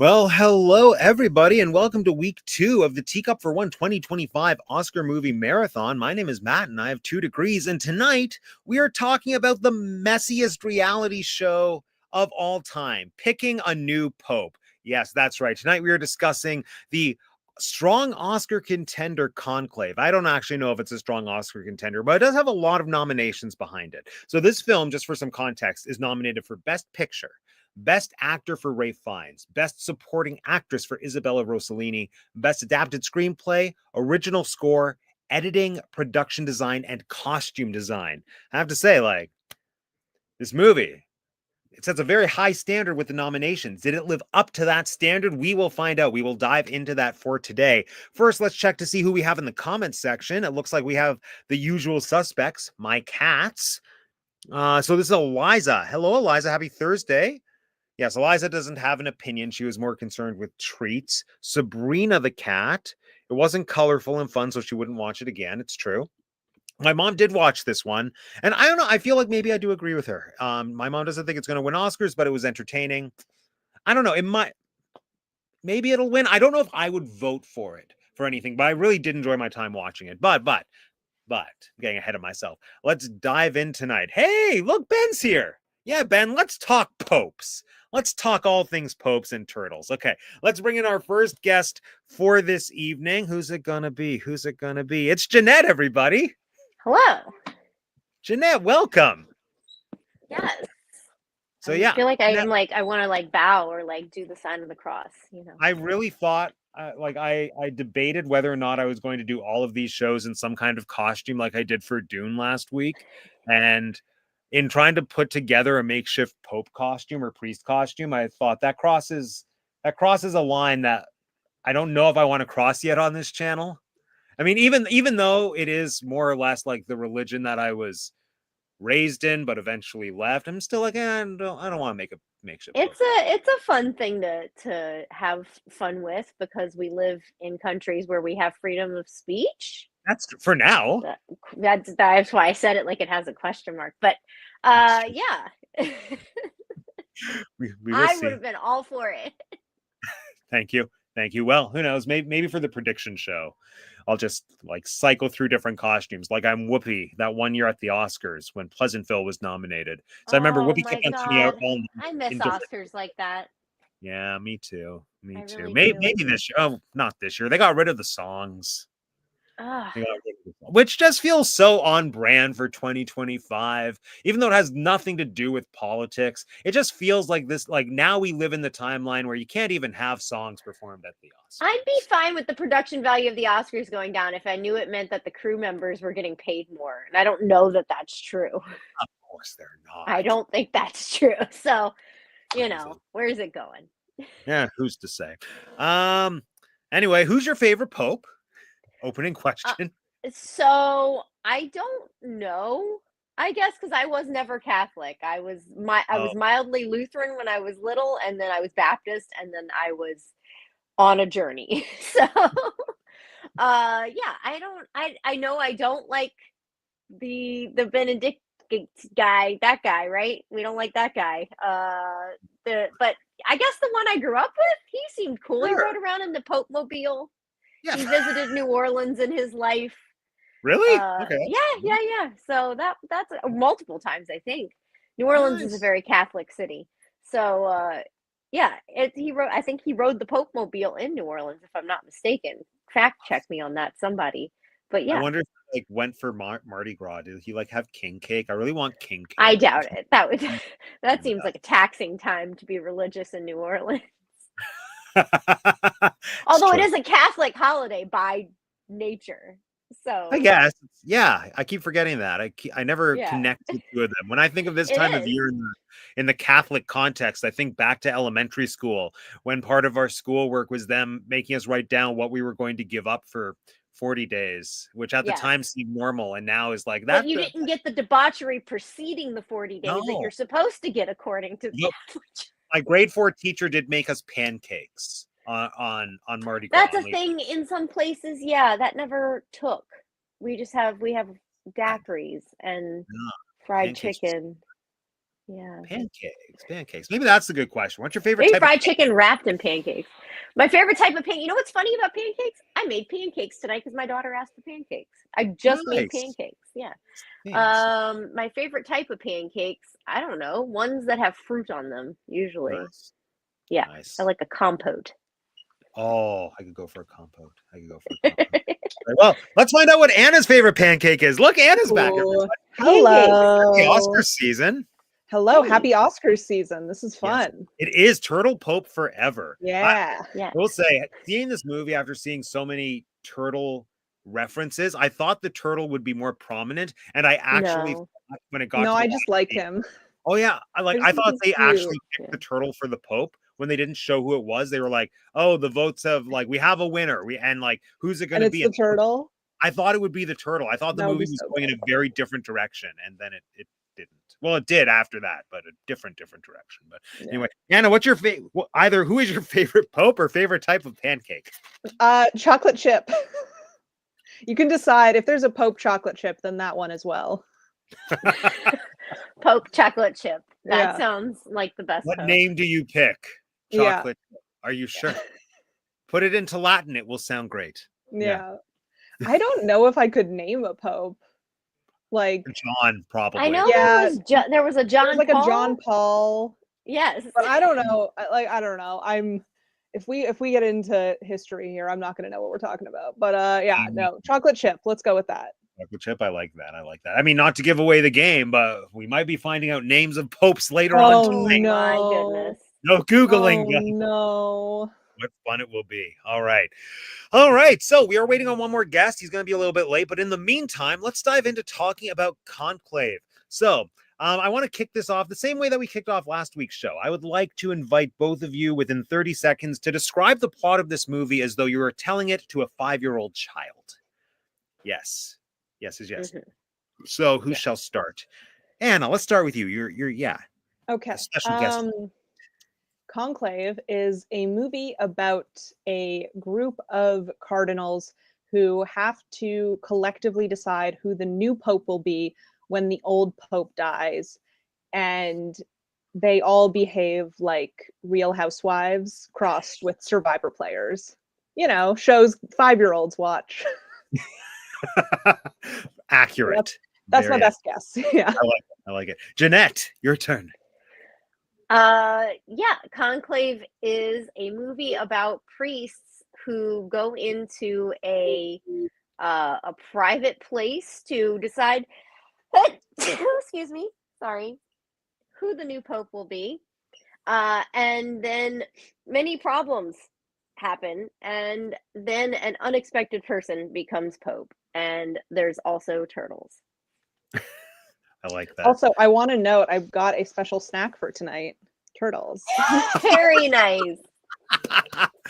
Well, hello everybody, and welcome to week 2 of the Teacup for One 2025 Oscar Movie Marathon. My name is Matt, and I have 2 degrees. And tonight we are talking about the messiest reality show of all time, picking a new pope. Yes, that's right. Tonight we are discussing the strong Oscar contender Conclave. I don't actually know if it's a strong Oscar contender, but it does have a lot of nominations behind it. So this film, just for some context, is nominated for Best Picture, Best Actor for Ralph Fiennes, Best Supporting Actress for Isabella Rossellini, Best Adapted Screenplay, Original Score, Editing, Production Design, and Costume Design. I have to say, this movie, it sets a very high standard with the nominations. Did it live up to that standard? We will find out. We will dive into that for today. First, let's check to see who we have in the comments section. It looks like we have the usual suspects, my cats. So this is Eliza. Hello, Eliza. Happy Thursday. Yes, Eliza doesn't have an opinion. She was more concerned with treats. Sabrina the cat. It wasn't colorful and fun, so she wouldn't watch it again. It's true. My mom did watch this one, and I don't know. I feel like maybe I do agree with her. My mom doesn't think it's going to win Oscars, but it was entertaining. I don't know. It might. Maybe it'll win. I don't know if I would vote for it for anything, but I really did enjoy my time watching it. But getting ahead of myself. Let's dive in tonight. Hey, look, Ben's here. Yeah, Ben, let's talk popes. Let's talk all things popes and turtles. Okay, let's bring in our first guest for this evening. Who's it gonna be? Who's it gonna be? It's Jeanette, everybody. Hello. Jeanette, welcome. Yes. So I feel like I want to bow or do the sign of the cross, I really thought I debated whether or not I was going to do all of these shows in some kind of costume like I did for Dune last week. And in trying to put together a makeshift Pope costume or priest costume, I thought that crosses a line that I don't know if I want to cross yet on this channel. I mean, even though it is more or less like the religion that I was raised in, but eventually left, I'm still like, I don't want to make a makeshift. it's a fun thing to have fun with because we live in countries where we have freedom of speech. That's for now. That's why I said it like it has a question mark. But yeah. we I would have been all for it. Thank you. Well, who knows? Maybe for the prediction show, I'll just cycle through different costumes. Like I'm Whoopi that one year at the Oscars when Pleasantville was nominated. So I remember Whoopi kept on me out all I miss Oscars like that. Yeah, me too. Me too. Really maybe this year. Oh, not this year. They got rid of the songs. Which just feels so on brand for 2025, even though it has nothing to do with politics. It just feels like this, now we live in the timeline where you can't even have songs performed at the Oscars. I'd be fine with the production value of the Oscars going down if I knew it meant that the crew members were getting paid more. And I don't know that that's true. Of course they're not. I don't think that's true. So, where's it going? Yeah, who's to say? Anyway, who's your favorite pope? Opening question. So I don't know. I guess because I was never Catholic. I was mildly Lutheran when I was little, and then I was Baptist, and then I was on a journey. So yeah, I know I don't like the Benedict guy, that guy, right? We don't like that guy. But I guess the one I grew up with, he seemed cool. Sure. He rode around in the Pope Mobile. Yeah. He visited New Orleans in his life. Really? Okay. Yeah. So that's multiple times, I think. New Orleans is a very Catholic city. So yeah, I think he rode the Pope Mobile in New Orleans, if I'm not mistaken. Fact check me on that, somebody. But yeah. I wonder if he went for Mardi Gras. Did he have king cake? I really want king cake. I doubt it. That seems like a taxing time to be religious in New Orleans. Although it is a Catholic holiday by nature. So I guess, yeah, I keep forgetting that. I never connect the two of them. When I think of this time of year in the Catholic context, I think back to elementary school when part of our schoolwork was them making us write down what we were going to give up for 40 days, which at the time seemed normal, and now is like that. But you didn't get the debauchery preceding the 40 days that you're supposed to get according to the Catholic. My grade 4 teacher did make us pancakes on Mardi Gras. That's a thing in some places. Yeah, that never took. We have daiquiris and fried chicken. Yeah. Pancakes. Maybe that's a good question. What's your favorite Maybe type of fried chicken wrapped in pancakes. My favorite type of pancake. You know what's funny about pancakes? I made pancakes tonight because my daughter asked for pancakes. I just made Nice. pancakes. Yeah. Fancy. My favorite type of pancakes, I don't know, ones that have fruit on them, usually. Nice. Yeah. I Nice. like a compote. Oh, I could go for a compote. Right, well, let's find out what Anna's favorite pancake is. Look, Anna's back, Ooh. everybody. Pancakes. The Hello. Oscar season. Hello. Hey. Happy Oscars season. This is Yes, fun. it is Turtle Pope forever. Yeah. Yeah. I will say, seeing this movie after seeing so many turtle references, I thought the turtle would be more prominent, and I actually No. thought when it got No, to the I just last like scene- him. Oh yeah, I just I think thought he's they cute. actually picked Yeah. the turtle for the Pope when they didn't show who it was. They were like, "Oh, the votes have like we have a winner." Who's it going And to it's be? the turtle. I thought it would be the turtle. I thought the That would movie be was so going in good. a very different direction, and then it didn't. Well, it did after that, but a different direction. But Yeah. anyway, Anna, what's your favorite? Either who is your favorite Pope or favorite type of pancake? Chocolate chip. You can decide if there's a Pope chocolate chip, then that one as well. Pope chocolate chip. That Yeah. sounds like the best What Pope. name do you pick? Yeah. Chocolate. Are you sure? Put it into Latin. It will sound great. Yeah. I don't know if I could name a Pope. Like, John, probably. I know Yeah. there was a there's John like Paul. a John Paul, Yes. but I don't know. I don't know. If we get into history here, I'm not going to know what we're talking about. But yeah, no, chocolate chip. Let's go with that. Chocolate chip. I like that. I mean, not to give away the game, but we might be finding out names of popes later on Oh tonight. My no. goodness. No Googling. Oh no. What fun it will be. All right. So we are waiting on one more guest. He's going to be a little bit late, but in the meantime, let's dive into talking about Conclave. So I want to kick this off the same way that we kicked off last week's show. I would like to invite both of you within 30 seconds to describe the plot of this movie as though you were telling it to a 5-year-old child. Yes. Mhm. So who shall start? Anna, let's start with you. You're Okay. a special guest. Conclave is a movie about a group of cardinals who have to collectively decide who the new pope will be when the old pope dies. And they all behave like Real Housewives crossed with Survivor players. You know, shows 5-year-olds watch. Accurate. That's Very my best guess. Yeah. I like it. Jeanette, your turn. Yeah, Conclave is a movie about priests who go into a private place to decide excuse me, sorry, who the new pope will be. And then many problems happen, and then an unexpected person becomes pope, and there's also turtles. I like that. Also, I want to note I've got a special snack for tonight. Turtles. Very nice.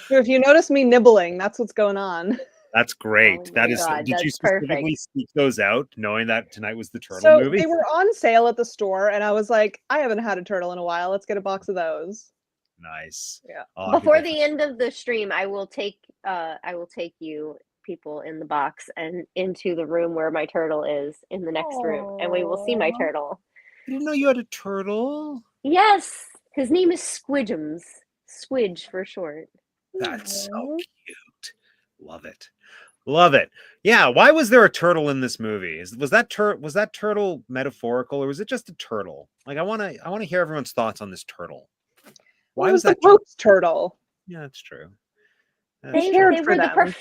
So if you notice me nibbling, that's what's going on. That's great. Oh That my is. God, Did you that's specifically perfect. seek those out, knowing that tonight was the turtle So movie? they were on sale at the store, and I was like, I haven't had a turtle in a while. Let's get a box of those. Nice. Yeah. Oh, I could Before go the end of the stream, I will take you people in the box and into the room where my turtle is in the next room, and we will see my Aw. turtle. I didn't know you had a turtle. Yes, his name is Squidgems. Squidge for short. That's so Aw. cute. Love it. Love it. Yeah. Why was there a turtle in this movie? Was that turtle metaphorical, or was it just a turtle? Like I want to hear everyone's thoughts on this turtle. Well, Why it was was the that? Pope's turtle. Yeah, that's true. That's He They cared they for were them.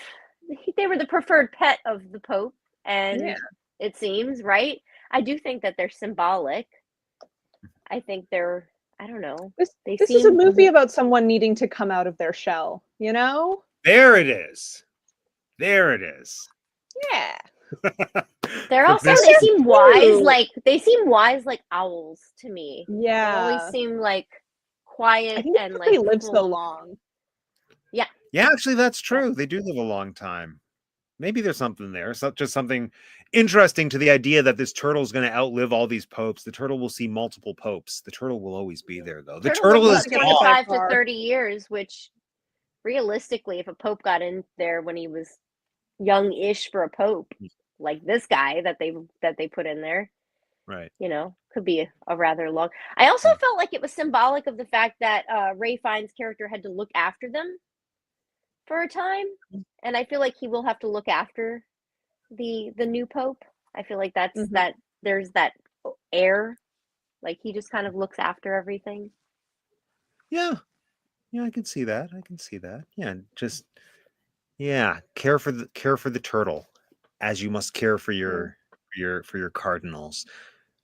they were the preferred pet of the Pope, and Yeah. it seems right. I do think that they're symbolic. I think they're, I don't know. This They this is a seem movie about someone needing to come out of their shell, you know? There it is. There it is. Yeah. they're For also this- they seem wise, cute. like owls to me. They always Yeah. seem like I quiet think and because like they live full so of- long. Yeah. Yeah, actually, that's true. They do live a long time. Maybe there's something there. So just something interesting to the idea that this turtle is going to outlive all these popes. The turtle will see multiple popes. The turtle will always be there, though. The turtle lives is get like hit by a 25 to car. 30 years, which realistically, if a pope got in there when he was young-ish for a pope, like this guy that they put in there, Right. Could be a rather long. I also felt like it was symbolic of the fact that Ray Fiennes' character had to look after them for a time, and I feel like he will have to look after the new pope. I feel like that's Mhm. that there's that air, like he just kind of looks after everything. Yeah. Yeah, I can see that. I can see that. Yeah, just care for the turtle as you must care for Mm. your cardinals.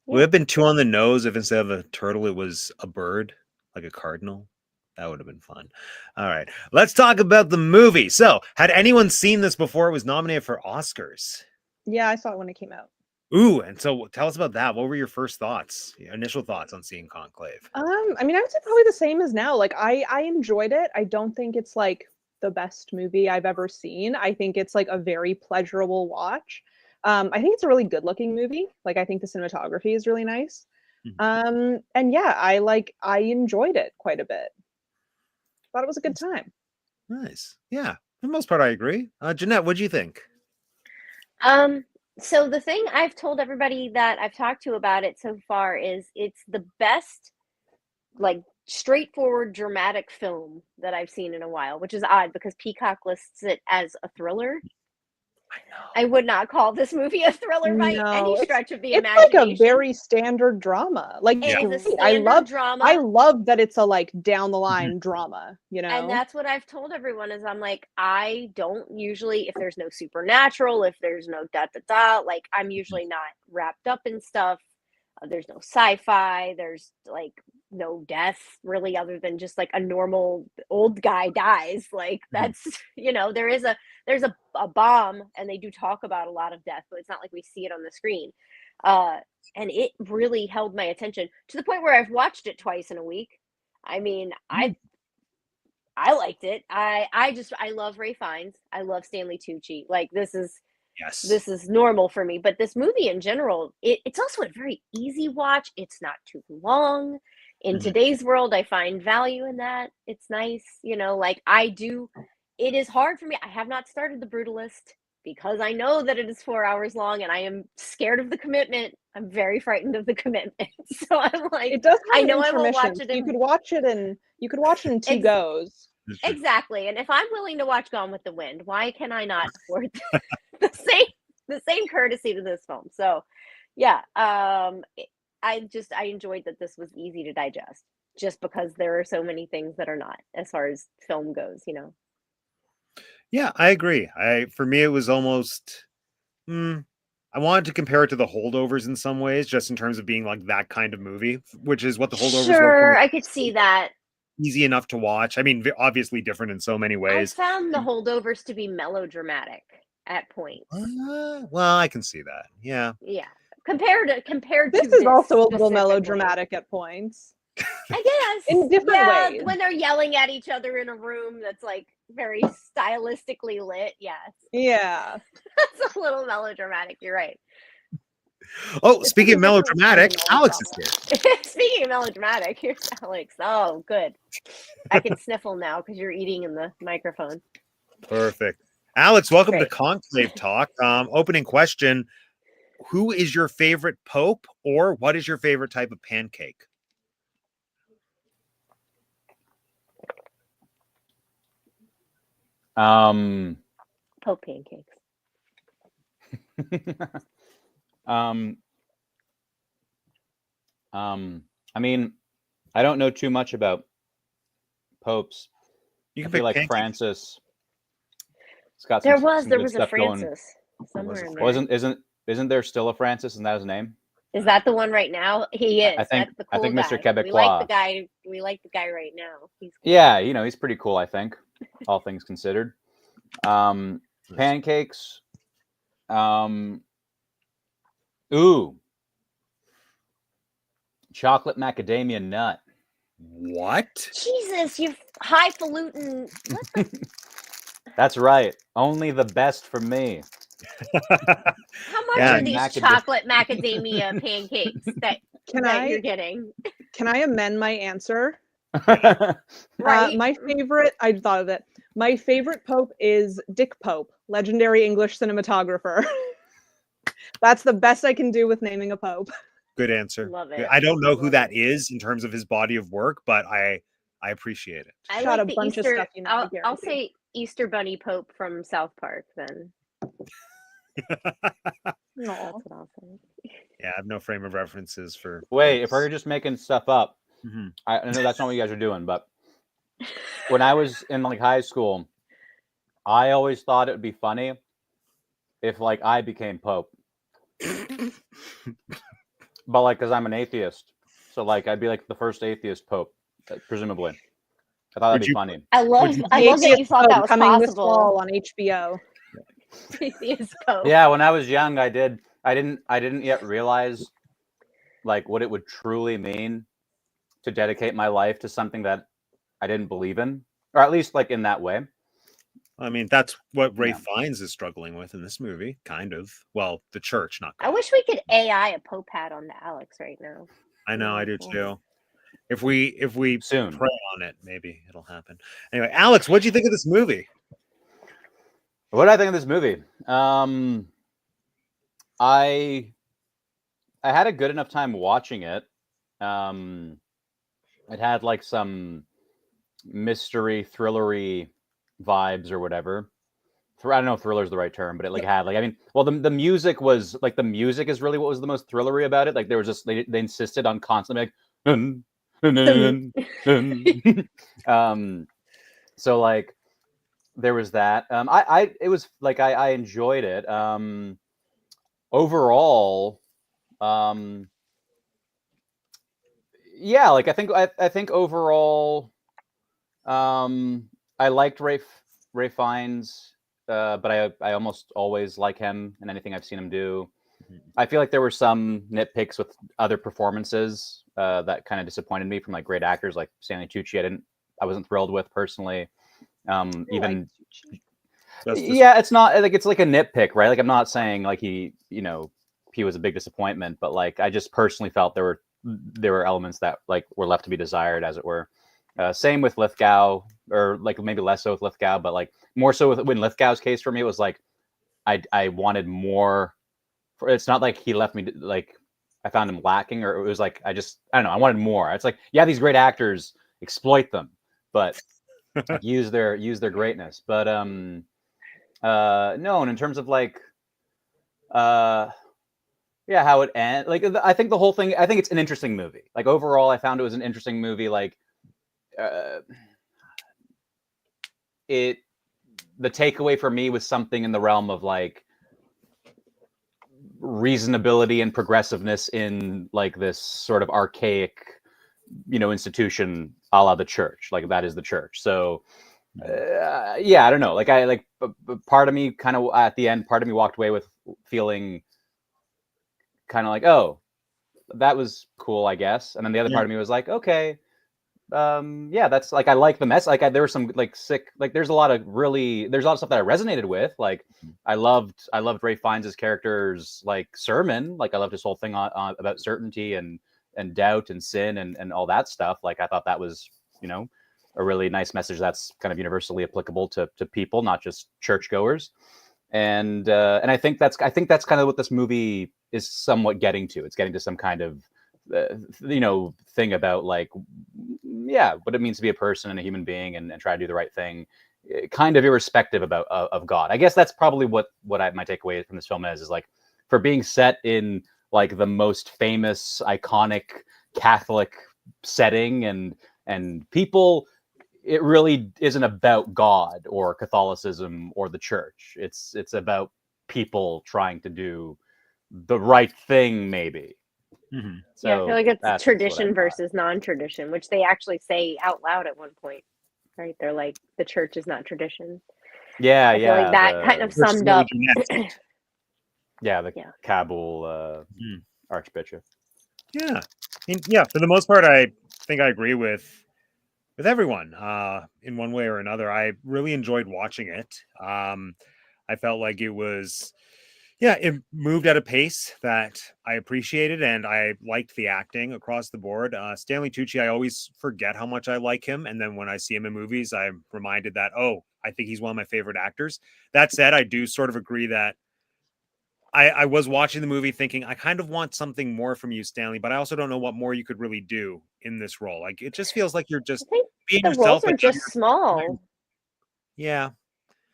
Would Yeah. it have been too on the nose if instead of a turtle it was a bird, like a cardinal? That would have been fun. All right, let's talk about the movie. So, had anyone seen this before it was nominated for Oscars? Yeah, I saw it when it came out. Ooh, and so tell us about that. What were your first thoughts, your initial thoughts on seeing Conclave? I mean, I would say probably the same as now. Like, I enjoyed it. I don't think it's like the best movie I've ever seen. I think it's like a very pleasurable watch. I think it's a really good looking movie. Like, I think the cinematography is really nice. And yeah, I enjoyed it quite a bit. Thought it was a good time. Nice. Yeah, for the most part, I agree. Jeanette, what do you think? So the thing I've told everybody that I've talked to about it so far is it's the best, like, straightforward dramatic film that I've seen in a while, which is odd because Peacock lists it as a thriller. I know. I would not call this movie a thriller by any No, stretch of the it's like a imagination. very standard drama. Like, It Yeah. is a great. standard I drama, love that it's a like down the Mhm. line drama, you and know? that's what I've told everyone is I'm like, I don't usually, if there's no supernatural, if there's no da da da, like I'm usually not wrapped up in stuff. There's no sci-fi. There's like no death really, other than just like a normal old guy dies. Like that's there's a bomb, and they do talk about a lot of death, but it's not like we see it on the screen. And it really held my attention to the point where I've watched it twice in a week. I mean, I liked it. I love Ray Fiennes. I love Stanley Tucci. Like Yes. this is normal for me. But this movie in general, it's also a very easy watch. It's not too long. In Mhm. today's world, I find value in that. It's nice, like I do. It is hard for me. I have not started The Brutalist because I know that it is 4 hours long and I am scared of the commitment. I'm very frightened of the commitment. So I'm like, It does I have an know I will watch intermission. it You in could watch it in two ex- goes. That's true. exactly. And if I'm willing to watch Gone with the Wind, why can I not afford the same courtesy to this film? So, yeah, I enjoyed that this was easy to digest, just because there are so many things that are not, as far as film goes. Yeah, I agree. For me, it was almost. I wanted to compare it to The Holdovers in some ways, just in terms of being like that kind of movie, which is what The Holdovers were for Sure, me. I could see that. Easy enough to watch. I mean, obviously different in so many I ways. found the holdovers to be melodramatic at points. Well, I can see that. Yeah. Yeah, compared This to is this also a little specifically. melodramatic at points I guess. in different Yeah, ways. when they're yelling at each other in a room that's like very stylistically lit. Yes. Yeah. That's a little melodramatic. You're right. Oh, This speaking is of a different kind melodramatic, of Alex is melodrama. here. Speaking of melodramatic, here's Alex. Oh, good. I can sniffle now because you're eating in the microphone. Perfect. Alex, welcome to Great. Conclave Talk. Opening question. Who is your favorite pope, or what is your favorite type of pancake? Pope pancakes. I mean, I don't know too much about popes. You I can feel pick like pancakes. Francis. It's got There some was good a stuff going. Francis somewhere in there. Isn't there still a Francis? Isn't that his name? Is that the one right now? He is. I think That's the cool Mr. guy. We like the Quebecois. guy. We like the guy right now. He's cool. Yeah, he's pretty cool. I think, all things considered. Pancakes. Ooh, chocolate macadamia nut. What? Jesus, you highfalutin. What the? That's right. Only the best for me. How much Yeah. are these chocolate macadamia pancakes that you're getting? Can I amend my answer? Right. My favorite, I thought of it. My favorite pope is Dick Pope, legendary English cinematographer. That's the best I can do with naming a pope. Good answer. Love it. I don't know who Love that it. is in terms of his body of work, but I appreciate it. I Shot like a the bunch of Easter. stuff, you know, I I'll guarantee. say Easter Bunny Pope from South Park. Then Aw. that's what I'll say. Yeah, I have no frame of references for. Wait, if popes. we're just making stuff up, Mhm. I know that's not what you guys are doing, but when I was in like high school, I always thought it would be funny if like I became Pope. But like, because I'm an atheist, so like I'd be like the first atheist Pope, presumably. I thought that'd be funny. I love The that you Atheist thought Pope that was coming this fall possible. on HBO. Atheist Pope. Yeah, when I was young, I didn't yet realize like what it would truly mean to dedicate my life to something that I didn't believe in, or at least like in that way. I mean, that's what Ray Yeah. Fiennes is struggling with in this movie, kind of. Well, the church, not God. I wish we could AI a Pope hat on the Alex right now. I know, I do Cool. too. If we Soon. pray on it, maybe it'll happen. Anyway, Alex, what do you think of this movie? What did I think of this movie? I had a good enough time watching it. It had like some mystery, thrillery vibes or whatever. I don't know if thriller is the right term, but it like had like, I mean, well, the music was like, the music is really what was the most thrillery about it. Like there was just they insisted on constantly like dun, dun, dun, dun, dun. So like there was that. I it was like I enjoyed it. Overall, yeah, like I think overall, I liked Ray Fiennes, but I almost always like him in anything I've seen him do. I feel like there were some nitpicks with other performances that kind of disappointed me from like great actors like Stanley Tucci. I wasn't thrilled with personally. Even yeah, it's not like it's like a nitpick, right? Like I'm not saying like he was a big disappointment, but like I just personally felt there were elements that like were left to be desired, as it were. Same with Lithgow, or like maybe less so with Lithgow, but like more so with in Lithgow's case for me, it was like I wanted more. It's not like he left me like I found him lacking, or it was like I don't know. I wanted more. It's like, yeah, these great actors, exploit them, but like, use their greatness. But no, and in terms of like yeah, how it ends. Like I think the whole thing. I think it's an interesting movie. Like overall, I found it was an interesting movie. Like the takeaway for me was something in the realm of like reasonability and progressiveness in like this sort of archaic, institution a la the church. Like that is the church. So yeah, I don't know. Like I like part of me kind of at the end, part of me walked away with feeling kind of like, oh, that was cool, I guess. And then the other part of me was like, okay, yeah, that's like I like the mess. Like there were some like sick, like there's a lot of stuff that I resonated with. Like I loved Ray Fiennes' character's like sermon. Like I loved his whole thing on about certainty and doubt and sin and all that stuff. Like I thought that was a really nice message that's kind of universally applicable to people, not just churchgoers. And I think that's kind of what this movie is somewhat getting to. It's getting to some kind of thing about like, yeah, what it means to be a person and a human being and try to do the right thing, kind of irrespective of God. I guess that's probably what my takeaway from this film is like, for being set in like the most famous, iconic Catholic setting and people, it really isn't about God or Catholicism or the church. It's about people trying to do the right thing, maybe. Mm-hmm. So yeah, I feel like it's tradition versus non-tradition, which they actually say out loud at one point, right? They're like, the church is not tradition. Yeah, I feel like that kind of summed up. Yeah, the Kabul Archbishop. Yeah, yeah. For the most part, I think I agree with everyone in one way or another. I really enjoyed watching it. I felt like it was, it moved at a pace that I appreciated, and I liked the acting across the board. Stanley Tucci, I always forget how much I like him, and then when I see him in movies, I'm reminded that, oh, I think he's one of my favorite actors. That said, I do sort of agree that I was watching the movie thinking I kind of want something more from you, Stanley, but I also don't know what more you could really do in this role. Like it just feels like you're I just think being the yourself. roles are But just small. yeah,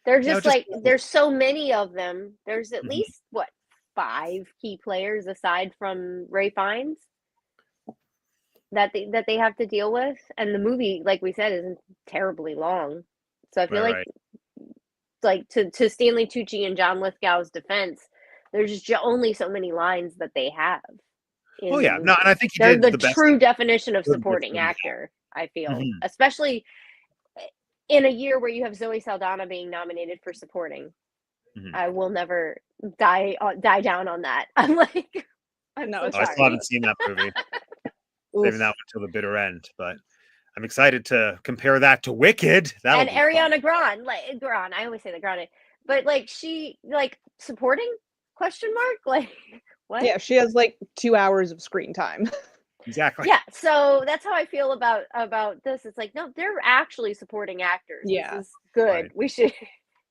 They're yeah, it just just like there's so many of them. There's at Mhm. least what 5 key players aside from Ray Fiennes that they have to deal with, and the movie, like we said, isn't terribly long. So I feel Right, like right. to Stanley Tucci and John Lithgow's defense, there's just only so many lines that they have Oh in the yeah, no, and I movie. think he They're did the the best true definition of he could with supporting what he actor, I had. feel, Mhm. especially in a year where you have Zoe Saldana being nominated for supporting. Mhm. I will never die down on that. I'm like, I'm No, so it's Oh, I still sorry. haven't seen that movie. Oof. Saving that one till the bitter end, but I'm excited to compare that to Wicked. That'll And be fun. Ariana Grande, like Grande, I always say the Grande, but like she like supporting question mark like what? Yeah, she has like 2 hours of screen time. Exactly. Yeah, so that's how I feel about this. It's like no, they're actually supporting actors. This Yeah. is good. Right. We should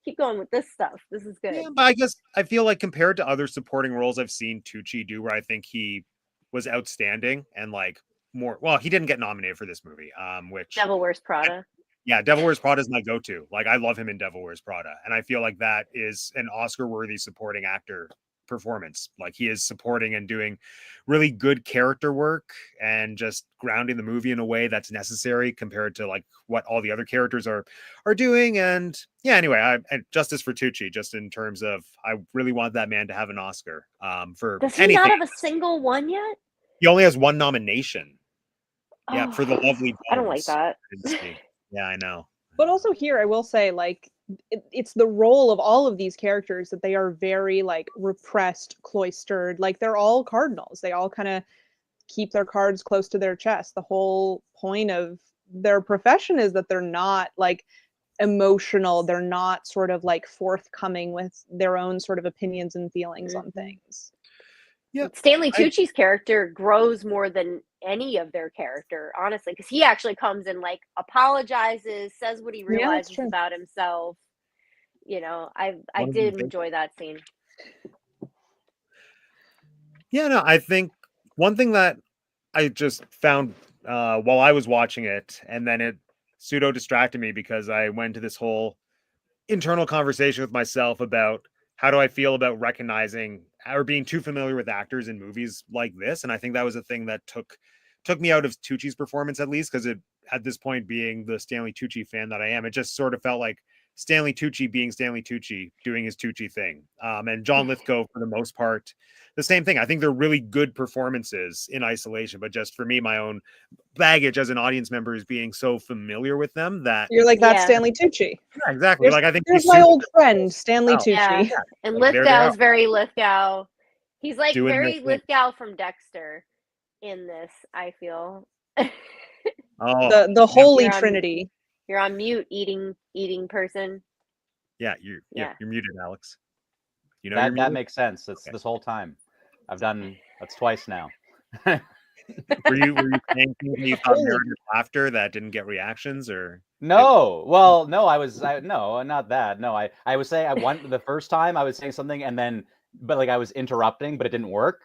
keep going with this stuff. This is good. Yeah, but I guess I feel like compared to other supporting roles I've seen Tucci do, where I think he was outstanding and like more. Well, he didn't get nominated for this movie, which Devil Wears Prada. yeah, Devil Wears Prada is my go-to. Like I love him in Devil Wears Prada, and I feel like that is an Oscar-worthy supporting actor performance. Like he is supporting and doing really good character work and just grounding the movie in a way that's necessary compared to like what all the other characters are doing. And yeah, anyway, and justice for Tucci, just in terms of I really want that man to have an Oscar for Does he not anything. have a single one yet? He only has one nomination. Yeah, Oh, for The Lovely I don't like Bones. that. I didn't see. Yeah, I know. But also here, I will say, like, it's the role of all of these characters that they are very like repressed, cloistered. Like they're all cardinals. They all kind of keep their cards close to their chest. The whole point of their profession is that they're not like emotional. They're not sort of like forthcoming with their own sort of opinions and feelings on Mhm. things. Yeah, Stanley I Tucci's character grows more than any of their character, honestly, because he actually comes and like apologizes, says what he Yeah, that's realizes true. about himself. I one of the did things. enjoy that scene. Yeah, no, I think one thing that I just found while I was watching it, and then it pseudo distracted me because I went to this whole internal conversation with myself about how do I feel about recognizing or being too familiar with actors in movies like this. And I think that was a thing that took me out of Tucci's performance, at least, because it at this point, being the Stanley Tucci fan that I am, it just sort of felt like Stanley Tucci being Stanley Tucci doing his Tucci thing. And John Lithgow, for the most part, the same thing. I think they're really good performances in isolation, but just for me, my own baggage as an audience member is being so familiar with them that You're like, that's Yeah, Stanley Tucci. yeah, exactly. There's Like I think they there's my suit old friend, Stanley well. yeah. Tucci. Yeah, And like there they are Lithgow's very Lithgow. He's like doing their very thing. Lithgow from Dexter in this, I feel. Oh, The yeah, Holy You're on Trinity. you're on mute eating person. yeah, Yeah. you're muted, Alex. You know you're That muted. makes sense. It's Okay. this whole time. That's twice now. Were you saying things that you thought Holy. merited laughter that didn't get reactions, or No, well, no, no, not that. No, I was saying I went the first time I was saying something and then, but like I was interrupting, but it didn't work,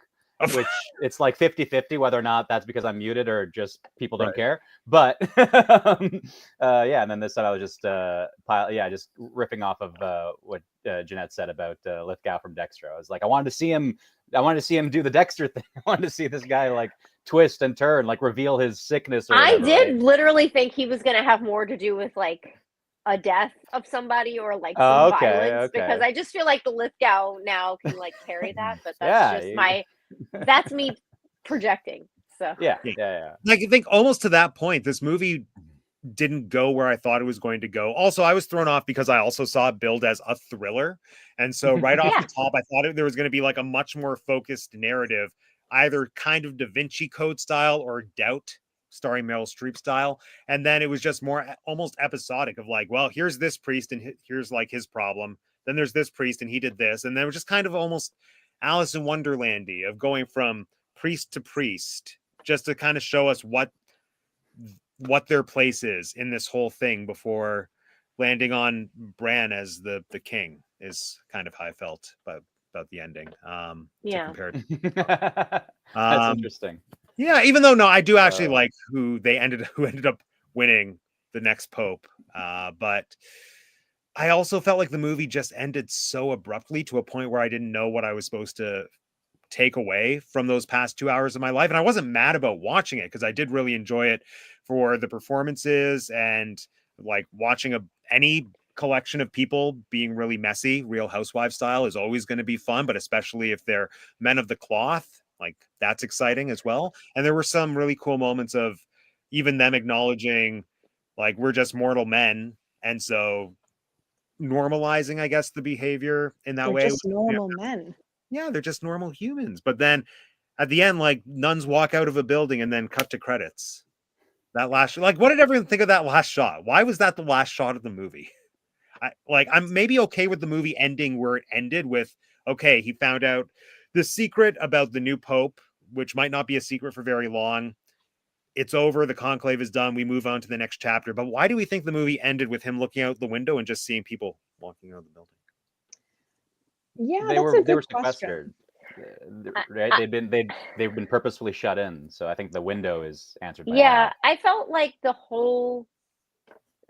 which it's like 50-50 whether or not that's because I'm muted or just people don't Right. care. But yeah, and then this time I was just just riffing off of what Jeanette said about Lithgow from Dexter. I was like, I wanted to see him do the Dexter thing. I wanted to see this guy like twist and turn, like reveal his sickness or I whatever. did Right? literally think he was gonna have more to do with like a death of somebody or like some Oh, okay, violence because okay. I just feel like the Lithgow now can like carry that, but that's Yeah, just that's me projecting. So yeah, Yeah. yeah. Like I think almost to that point, this movie didn't go where I thought it was going to go. Also, I was thrown off because I also saw it billed as a thriller. And so right off Yeah. the top, I thought there was going to be like a much more focused narrative, either kind of Da Vinci Code style or Doubt starring Meryl Streep style. And then it was just more almost episodic of like, well, here's this priest and here's like his problem. Then there's this priest and he did this. And then it was just kind of almost Alice in Wonderlandy of going from priest to priest just to kind of show us what their place is in this whole thing before landing on Bran as the king is kind of how I felt. But about the ending. To Yeah. compare. That's Um, interesting. Yeah, even though no, I do actually like who ended up winning the next pope. But I also felt like the movie just ended so abruptly to a point where I didn't know what I was supposed to take away from those past 2 hours of my life. And I wasn't mad about watching it because I did really enjoy it for the performances and like watching any collection of people being really messy, Real Housewives style, is always going to be fun, but especially if they're men of the cloth, like that's exciting as well. And there were some really cool moments of even them acknowledging like we're just mortal men. And so normalizing, I guess, the behavior in that They're way. just normal men. Yeah, they're just normal humans. But then at the end, like nuns walk out of a building and then cut to credits. That last, like, what did everyone think of that last shot? Why was that the last shot of the movie? I'm maybe okay with the movie ending where it ended with, okay, he found out the secret about the new pope, which might not be a secret for very long. It's over. The conclave is done. We move on to the next chapter. But why do we think the movie ended with him looking out the window and just seeing people walking out of the building? Yeah, They that's a were good question. sequestered, right? They've been purposefully shut in. So I think the window is answered by Yeah, now. I felt like the whole.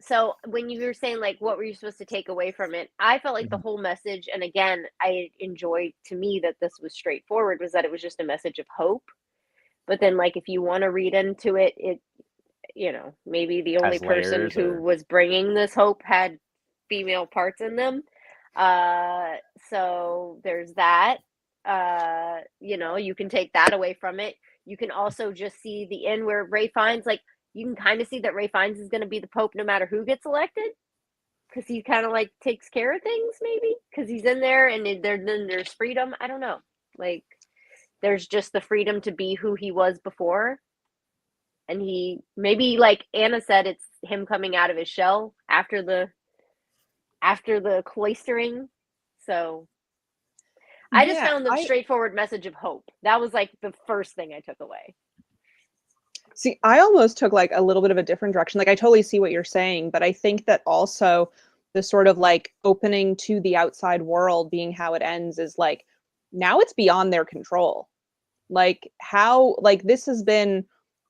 So when you were saying like what were you supposed to take away from it, I felt like the whole message, and again, I enjoyed to me that this was straightforward, was that it was just a message of hope. But then like if you want to read into it, maybe the only Has person layers who or was bringing this hope had female parts in them. So there's that. You can take that away from it. You can also just see the end where Ray Fiennes, like, you can kind of see that Ray Fiennes is going to be the Pope no matter who gets elected, because he kind of like takes care of things, maybe because he's in there, and then there's freedom. I don't know, like there's just the freedom to be who he was before, and he maybe, like Anna said, it's him coming out of his shell after the cloistering. So I just Yeah, found the straightforward message of hope. That was like the first thing I took away. See, I almost took like a little bit of a different direction. Like I totally see what you're saying, but I think that also the sort of like opening to the outside world being how it ends is like now it's beyond their control. Like how like this has been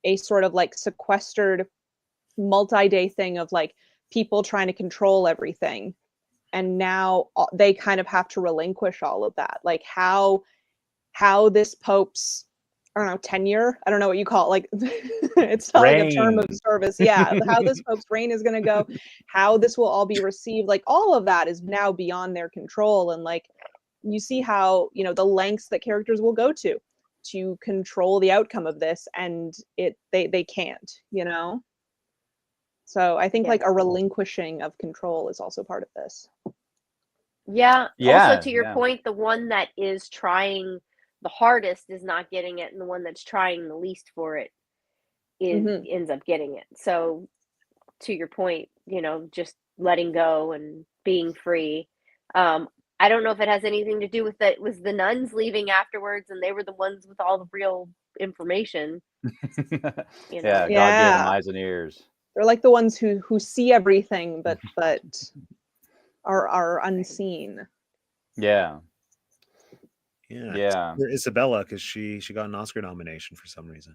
a sort of like sequestered multi-day thing of like people trying to control everything. And now they kind of have to relinquish all of that. Like how this Pope's, I don't know, tenure. I don't know what you call it. Like it's not like a term of service. Yeah. How this Pope's reign is going to go, how this will all be received. Like all of that is now beyond their control. And like, you see how, the lengths that characters will go to control the outcome of this. And they can't, So I think like a relinquishing of control is also part of this. Yeah. Yeah. Also, to your point, the one that is trying the hardest is not getting it, and the one that's trying the least for it ends up getting it. So to your point, just letting go and being free. I don't know if it has anything to do with that. It was the nuns leaving afterwards, and they were the ones with all the real information. Yeah, God gave them eyes and ears. They're like the ones who see everything, but are unseen. Yeah. Isabella, because she got an Oscar nomination for some reason.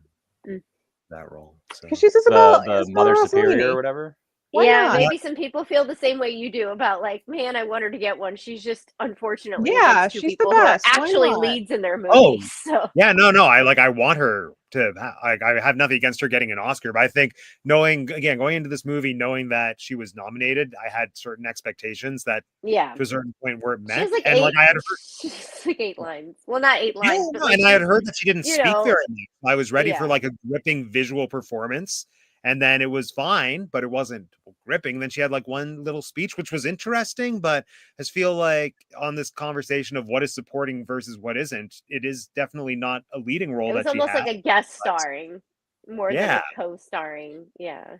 That role. Because she's Isabella, the Mother Superior or whatever. Maybe some people feel the same way you do about like, man, I want her to get one. She's just unfortunately against two people who are actually leads in their movies. So no. I want her to. I have nothing against her getting an Oscar, but I think going into this movie, knowing that she was nominated, I had certain expectations that to a certain point weren't met. Like and like I had heard, she's like 8 lines. Well, not 8 lines, but like, and I had heard that she didn't speak very much. I was ready for like a gripping visual performance. And then it was fine, but it wasn't gripping. Then she had like one little speech, which was interesting, but I just feel like on this conversation of what is supporting versus what isn't, it is definitely not a leading role. It was almost like a guest starring more than a co-starring. Yeah.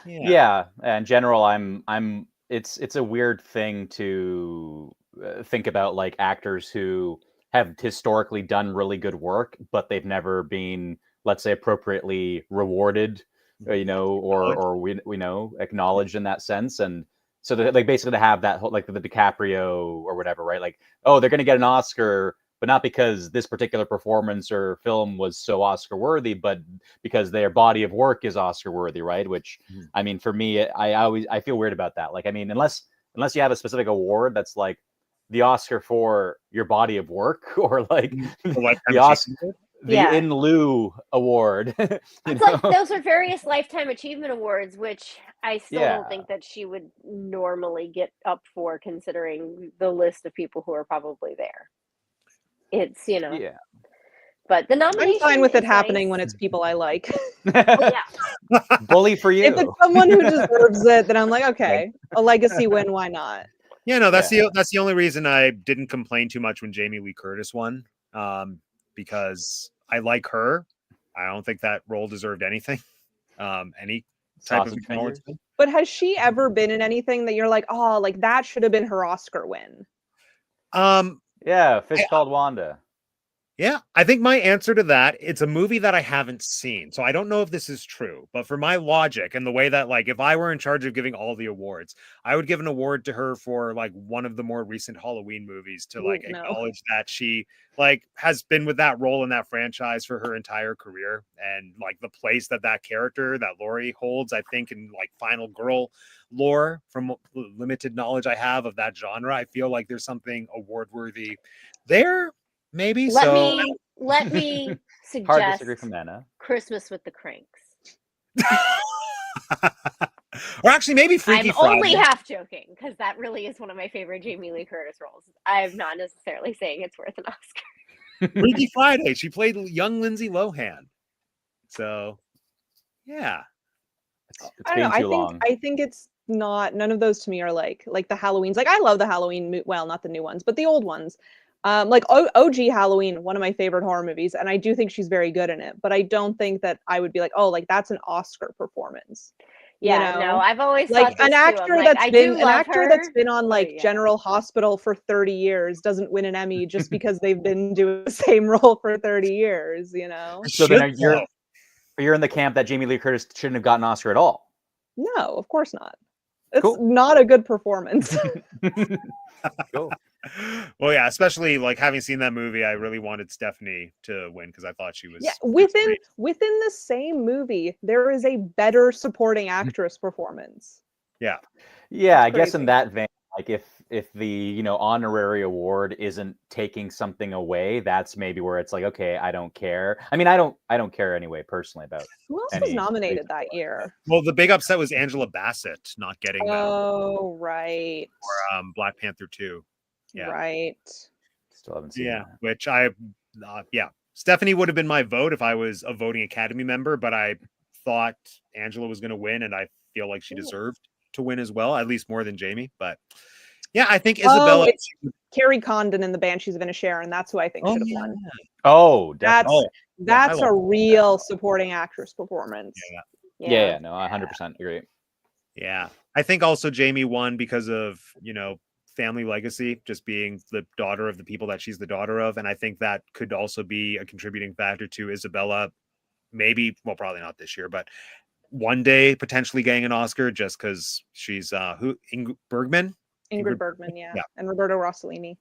In general, it's a weird thing to think about, like actors who have historically done really good work, but they've never been, let's say, appropriately rewarded, or we know acknowledged in that sense. And So like basically to have that whole, like the DiCaprio or whatever, right? Like, oh, they're going to get an Oscar, but not because this particular performance or film was so Oscar worthy, but because their body of work is Oscar worthy, right? Which, I mean, for me, I feel weird about that. Like, I mean, unless you have a specific award that's like the Oscar for your body of work, or like the Oscar, the in lieu award. It's like those are various lifetime achievement awards, which I still don't think that she would normally get up for, considering the list of people who are probably there. It's, you know. Yeah. But the nomination, I'm fine with it is happening nice. when it's people I like. Well, yeah. Bully for you. If it's someone who deserves it, then I'm like, okay, a legacy win, why not? Yeah, no, that's the only reason I didn't complain too much when Jamie Lee Curtis won, because I like her. I don't think that role deserved anything, any type of acknowledgement. But has she ever been in anything that you're like, oh, like that should have been her Oscar win? Yeah, Fish Called Wanda. Yeah, I think my answer to that, it's a movie that I haven't seen. So I don't know if this is true, but for my logic and the way that, like, if I were in charge of giving all the awards, I would give an award to her for like one of the more recent Halloween movies to like acknowledge that she like has been with that role in that franchise for her entire career, and like the place that character, that Laurie holds, I think, in like Final Girl lore, from limited knowledge I have of that genre. I feel like there's something award worthy there. Maybe let me suggest hard disagree from Anna. Christmas with the Cranks. Or actually maybe Freaky Friday. I'm only half joking, because that really is one of my favorite Jamie Lee Curtis roles. I'm not necessarily saying it's worth an Oscar. Freaky Friday. She played young Lindsay Lohan. So yeah. I don't know. I think it's not, none of those to me are like the Halloweens. Like I love the Halloween, well, not the new ones, but the old ones. Like OG Halloween, one of my favorite horror movies, and I do think she's very good in it, but I don't think that I would be like, oh, like that's an Oscar performance. Yeah, you know? No, I've always like an actor that's been on like General Hospital for 30 years doesn't win an Emmy just because they've been doing the same role for 30 years, you know. So then you're in the camp that Jamie Lee Curtis shouldn't have gotten an Oscar at all. No, of course not. It's not a good performance. Cool. Well, yeah, especially like having seen that movie, I really wanted Stephanie to win because I thought she was. Yeah, within the same movie, there is a better supporting actress performance. Yeah, yeah. I guess in that vein, like if the honorary award isn't taking something away, that's maybe where it's like, okay, I don't care. I mean, I don't care anyway personally about who else was nominated that year. Well, the big upset was Angela Bassett not getting that. Oh, right. Or Black Panther 2. Yeah. Right. Still haven't seen that. Which Stephanie would have been my vote if I was a voting Academy member, but I thought Angela was going to win, and I feel like she deserved to win as well, at least more than Jamie. But yeah, I think Isabella. It's Carrie Condon in The Banshees of Inisherin. That's who I think should have won. Oh, definitely. That's a real supporting actress performance. Yeah, no, 100% agree. Yeah, I think also Jamie won because of family legacy, just being the daughter of the people that she's the daughter of, and I think that could also be a contributing factor to Isabella, maybe, well, probably not this year, but one day potentially getting an Oscar just because she's Ingrid Bergman, yeah, and Roberto Rossellini.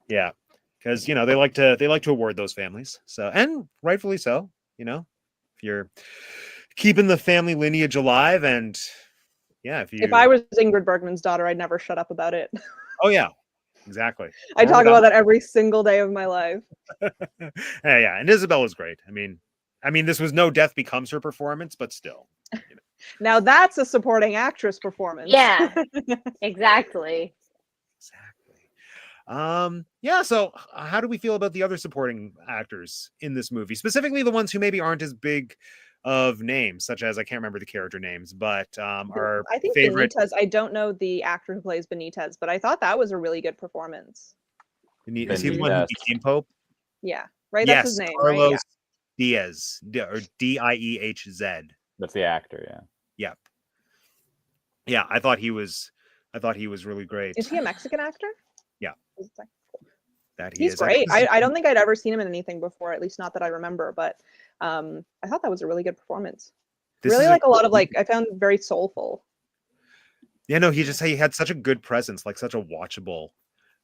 Yeah, because they like to award those families, so, and rightfully so. If you're keeping the family lineage alive, and if I was Ingrid Bergman's daughter, I'd never shut up about it. Oh yeah, exactly. I talk about that every single day of my life. Yeah, and Isabella's great. I mean, this was no Death Becomes Her performance, but still. Now that's a supporting actress performance. Yeah, exactly. Yeah. So, how do we feel about the other supporting actors in this movie, specifically the ones who maybe aren't as big of names, such as, I can't remember the character names, but our I think favorite. Benitez. I don't know the actor who plays Benitez, but I thought that was a really good performance. Is he the one who became Pope? Yeah, right. Yes, that's his name. Carlos right? Diaz, or Diehz. That's the actor. Yeah. Yep. Yeah, I thought he was really great. Is he a Mexican actor? Yeah. He's great. I don't think I'd ever seen him in anything before, at least not that I remember, but I thought that was a really good performance. A lot of I found very soulful. Yeah, no, he had such a good presence, like such a watchable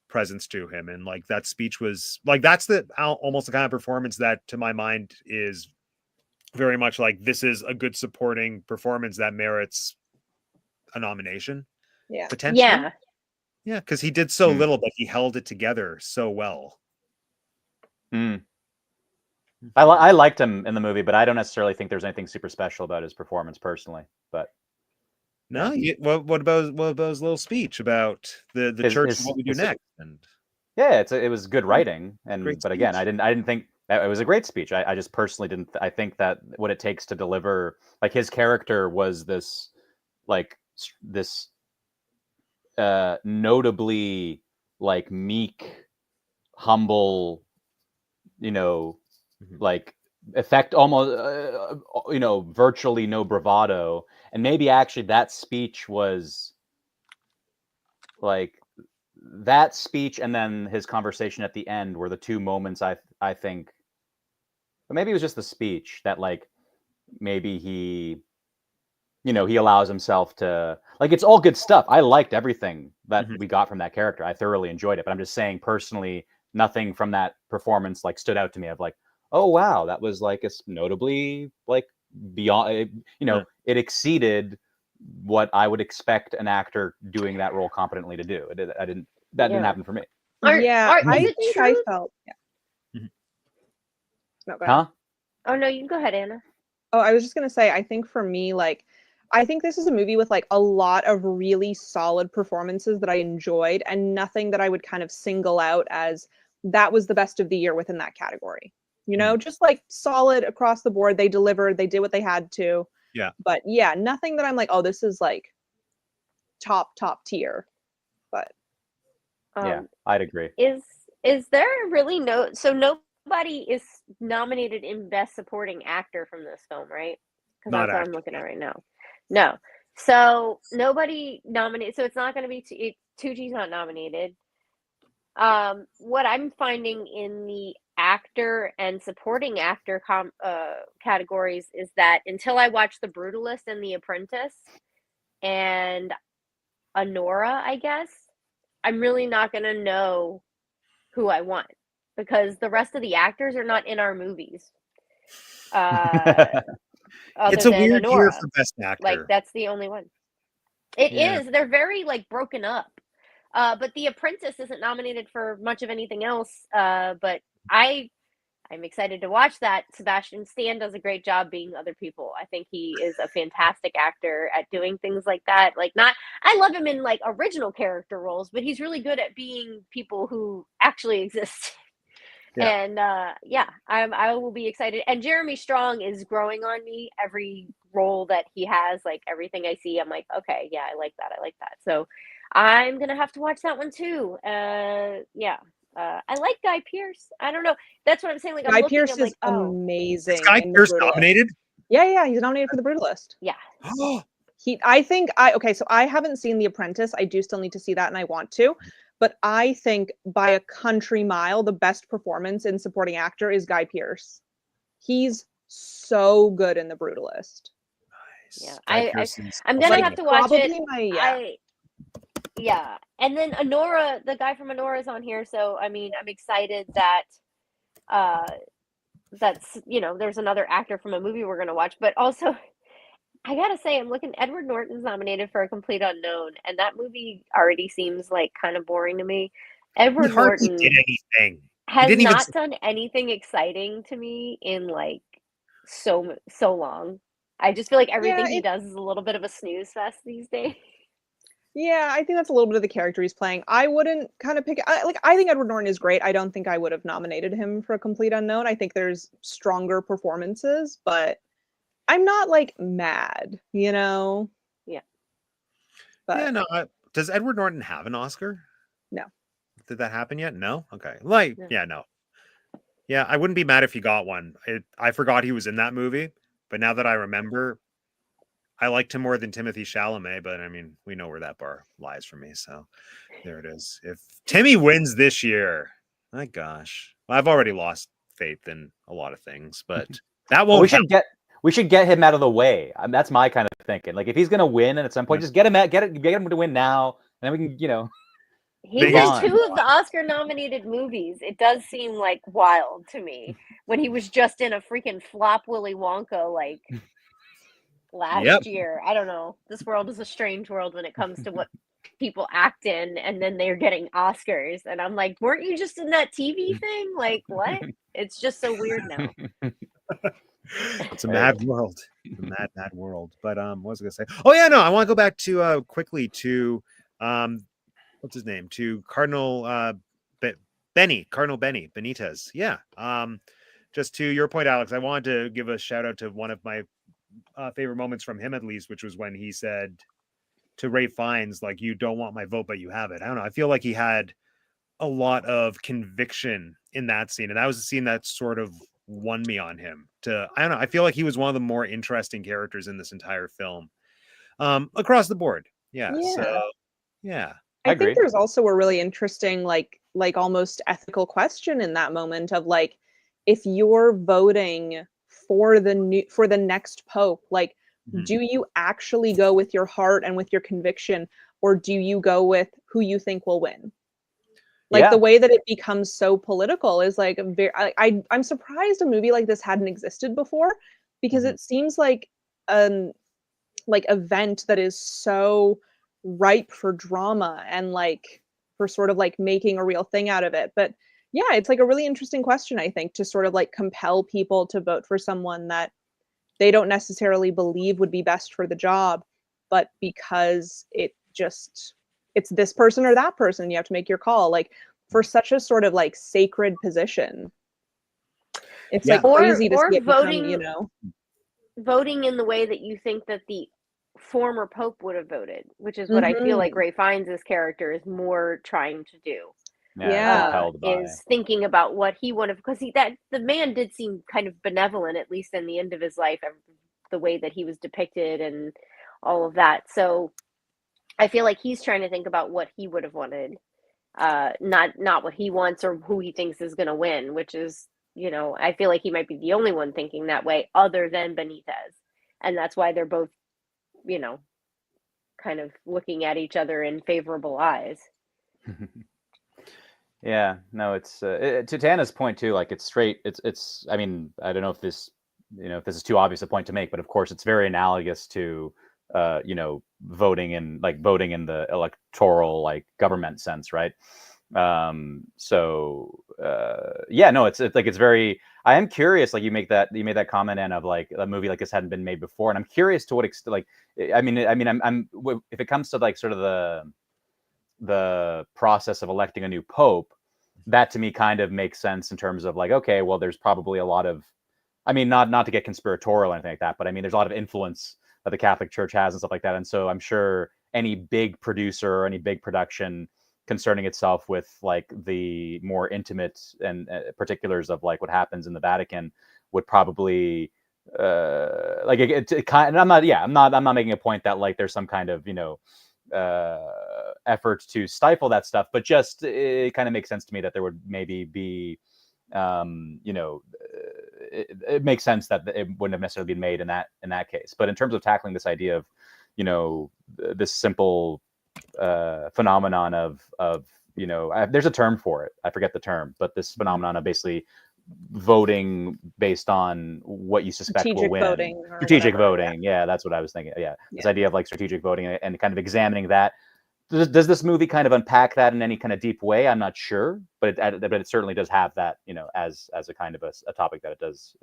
presence to him, and like that speech was like that's almost the kind of performance that, to my mind, is very much like this is a good supporting performance that merits a nomination Yeah. potentially. Yeah. Yeah, because he did so Hmm. little, but he held it together so well. Mm. I liked him in the movie, but I don't necessarily think there's anything super special about his performance personally. But No, what about his little speech about the church and what we do next? And yeah, it was good writing, great but again, speech. I didn't think it was a great speech. I just personally didn't. I think that what it takes to deliver, like his character was this, like this, notably like meek, humble, Mhm. like effect almost, virtually no bravado, and maybe actually that speech was like that speech and then his conversation at the end were the two moments I think, but maybe it was just the speech that like maybe he allows himself to, like, it's all good stuff. I liked everything that Mhm. we got from that character. I thoroughly enjoyed it, but I'm just saying personally, nothing from that performance like stood out to me of like, oh wow, that was like it's notably like beyond, Yeah. it exceeded what I would expect an actor doing that role competently to do. That didn't Yeah. happen for me. Yeah, Is I it think true? I felt. Yeah. Mhm. No, go ahead. Huh? Oh no, you can go ahead, Anna. Oh, I was just gonna say, I think for me, like, I think this is a movie with like a lot of really solid performances that I enjoyed, and nothing that I would kind of single out as that was the best of the year within that category. Just like solid across the board. They delivered, they did what they had to. Yeah. But yeah, nothing that I'm like, oh, this is like top tier. But Yeah, Um, I'd agree. is there really so nobody is nominated in Best Supporting Actor from this film, right? Because Not that's what I'm actually. looking at right now. No, so nobody nominated. So it's not going to be Tucci's not nominated. What I'm finding in the actor and supporting actor categories is that until I watch The Brutalist and The Apprentice and Honora, I guess, I'm really not going to know who I want because the rest of the actors are not in our movies. It's Other a than weird year Honora. for Best Like Actor. that's the only one. It Yeah. is. They're very like broken up. But The Apprentice isn't nominated for much of anything else. But I'm excited to watch that. Sebastian Stan does a great job being other people. I think he is a fantastic actor at doing things like that. Like not I love him in like original character roles, but he's really good at being people who actually exist. Yeah. And yeah, I will be excited. And Jeremy Strong is growing on me every role that he has. Like everything I see, I'm like, okay, yeah, I like that. I like that. So I'm gonna have to watch that one too. Yeah. I like Guy Pearce. I don't know. That's what I'm saying. Like I'm Guy looking, Pearce I'm like, is oh, Is amazing Guy in The Pearce Brutalist. nominated? Yeah, he's nominated for The Brutalist. yeah. Okay, so I haven't seen The Apprentice. I do still need to see that and I want to. But I think by a country mile, the best performance in supporting actor is Guy Pearce. He's so good in The Brutalist. Nice. Yeah. Guy Pearce is I'm also gonna Like have to watch it. probably Yeah. And then Honora, the guy from Honora is on here, so I mean, I'm excited that uh that's, there's another actor from a movie we're gonna watch, but also I gotta say, I'm looking. Edward Norton's nominated for A Complete Unknown, and that movie already seems like kind of boring to me. he Edward hardly did Norton anything. He has didn't even. not done anything exciting to me in like so long. I just feel like Yeah, everything he does is a little bit of a snooze fest these days. yeah, I think that's a little bit of the character he's playing. I wouldn't kind of I think Edward Norton is great. I don't think I would have nominated him for A Complete Unknown. I think there's stronger performances, but I'm not like mad, Yeah. But Yeah, no. Does Edward Norton have an Oscar? no. Did that happen yet? No. Okay. Like, Yeah. yeah, no. Yeah, I wouldn't be mad if he got one. I forgot he was in that movie, but now that I remember, I liked him more than Timothy Chalamet. But I mean, we know where that bar lies for me. So there it is. If Timmy wins this year, my gosh, I've already lost faith in a lot of things, but that Well, won't help. we should get him out of the way. That's my kind of thinking. Like if he's gonna win, and at some point, just get him to win now, and then we can, He's move in on. 2 of the Oscar-nominated movies. It does seem like wild to me when he was just in a freaking flop Willy Wonka like last year. I don't know. This world is a strange world when it comes to what people act in, and then they're getting Oscars. And I'm like, weren't you just in that TV thing? Like, what? It's just so weird now. It's a mad world. It's a mad, mad world. But what was I gonna say? Oh yeah, no, I want to go back to quickly to what's his name? To Cardinal Cardinal Benny Benitez. Yeah. Just to your point, Alex, I wanted to give a shout out to one of my favorite moments from him, at least, which was when he said to Ray Fiennes, like, "You don't want my vote, but you have it." I don't know. I feel like he had a lot of conviction in that scene, and that was the scene that sort of won me on him. I don't know. I feel like he was one of the more interesting characters in this entire film, across the board. Yeah. So, yeah. I think there's also a really interesting, like almost ethical question in that moment of like, if you're voting for the next pope, like, do you actually go with your heart and with your conviction, or do you go with who you think will win? Like the way that it becomes so political is like I'm surprised a movie like this hadn't existed before, because it seems like event that is so ripe for drama and like for sort of like making a real thing out of it. But yeah, it's like a really interesting question, I think, to sort of like compel people to vote for someone that they don't necessarily believe would be best for the job, but because it's this person or that person, you have to make your call, like for such a sort of like sacred position. It's like crazy to see it voting, voting in the way that you think that the former pope would have voted, which is what I feel like Ray Fiennes' character is more trying to do. Is thinking about what he wanted, because the man did seem kind of benevolent, at least in the end of his life, the way that he was depicted and all of that. So I feel like he's trying to think about what he would have wanted, not what he wants or who he thinks is going to win, which is, I feel like he might be the only one thinking that way other than Benitez. And that's why they're both, kind of looking at each other in favorable eyes. Yeah, no, it's to Tana's point too. Like it's straight. It's. I mean, I don't know if this, if this is too obvious a point to make, but of course, it's very analogous to, voting in the electoral like government sense, right? So yeah, no, it's like it's very. I am curious. Like you made that comment, and of like a movie like this hadn't been made before, and I'm curious to what extent. Like, I'm if it comes to like sort of the process of electing a new pope, that to me kind of makes sense in terms of like, okay, well, there's probably a lot of, I mean, not to get conspiratorial or anything like that, but I mean, there's a lot of influence that the Catholic Church has and stuff like that. And so I'm sure any big producer or any big production concerning itself with like the more intimate and particulars of like what happens in the Vatican would probably like it kind. And I'm not making a point that like there's some kind of effort to stifle that stuff, but just it kind of makes sense to me that there would maybe be it makes sense that it wouldn't have necessarily been made in that case. But in terms of tackling this idea of this simple phenomenon of there's a term for it, I forget the term, but this phenomenon of basically voting based on what you suspect will win. Strategic voting. Yeah, that's what I was thinking. Yeah, this idea of like strategic voting and kind of examining that. Does this movie kind of unpack that in any kind of deep way? I'm not sure, but it certainly does have that, as a kind of a topic that it does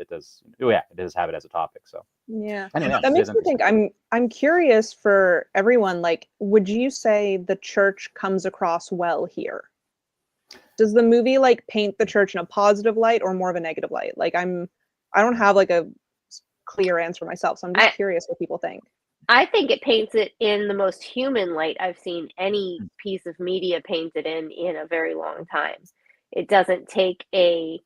have it as a topic. So yeah, anyway, that makes me think. I'm curious for everyone. Like, would you say the church comes across well here? Does the movie like paint the church in a positive light or more of a negative light? Like, I don't have like a clear answer myself, so I'm just curious what people think. I think it paints it in the most human light I've seen any piece of media painted in a very long time. It doesn't take a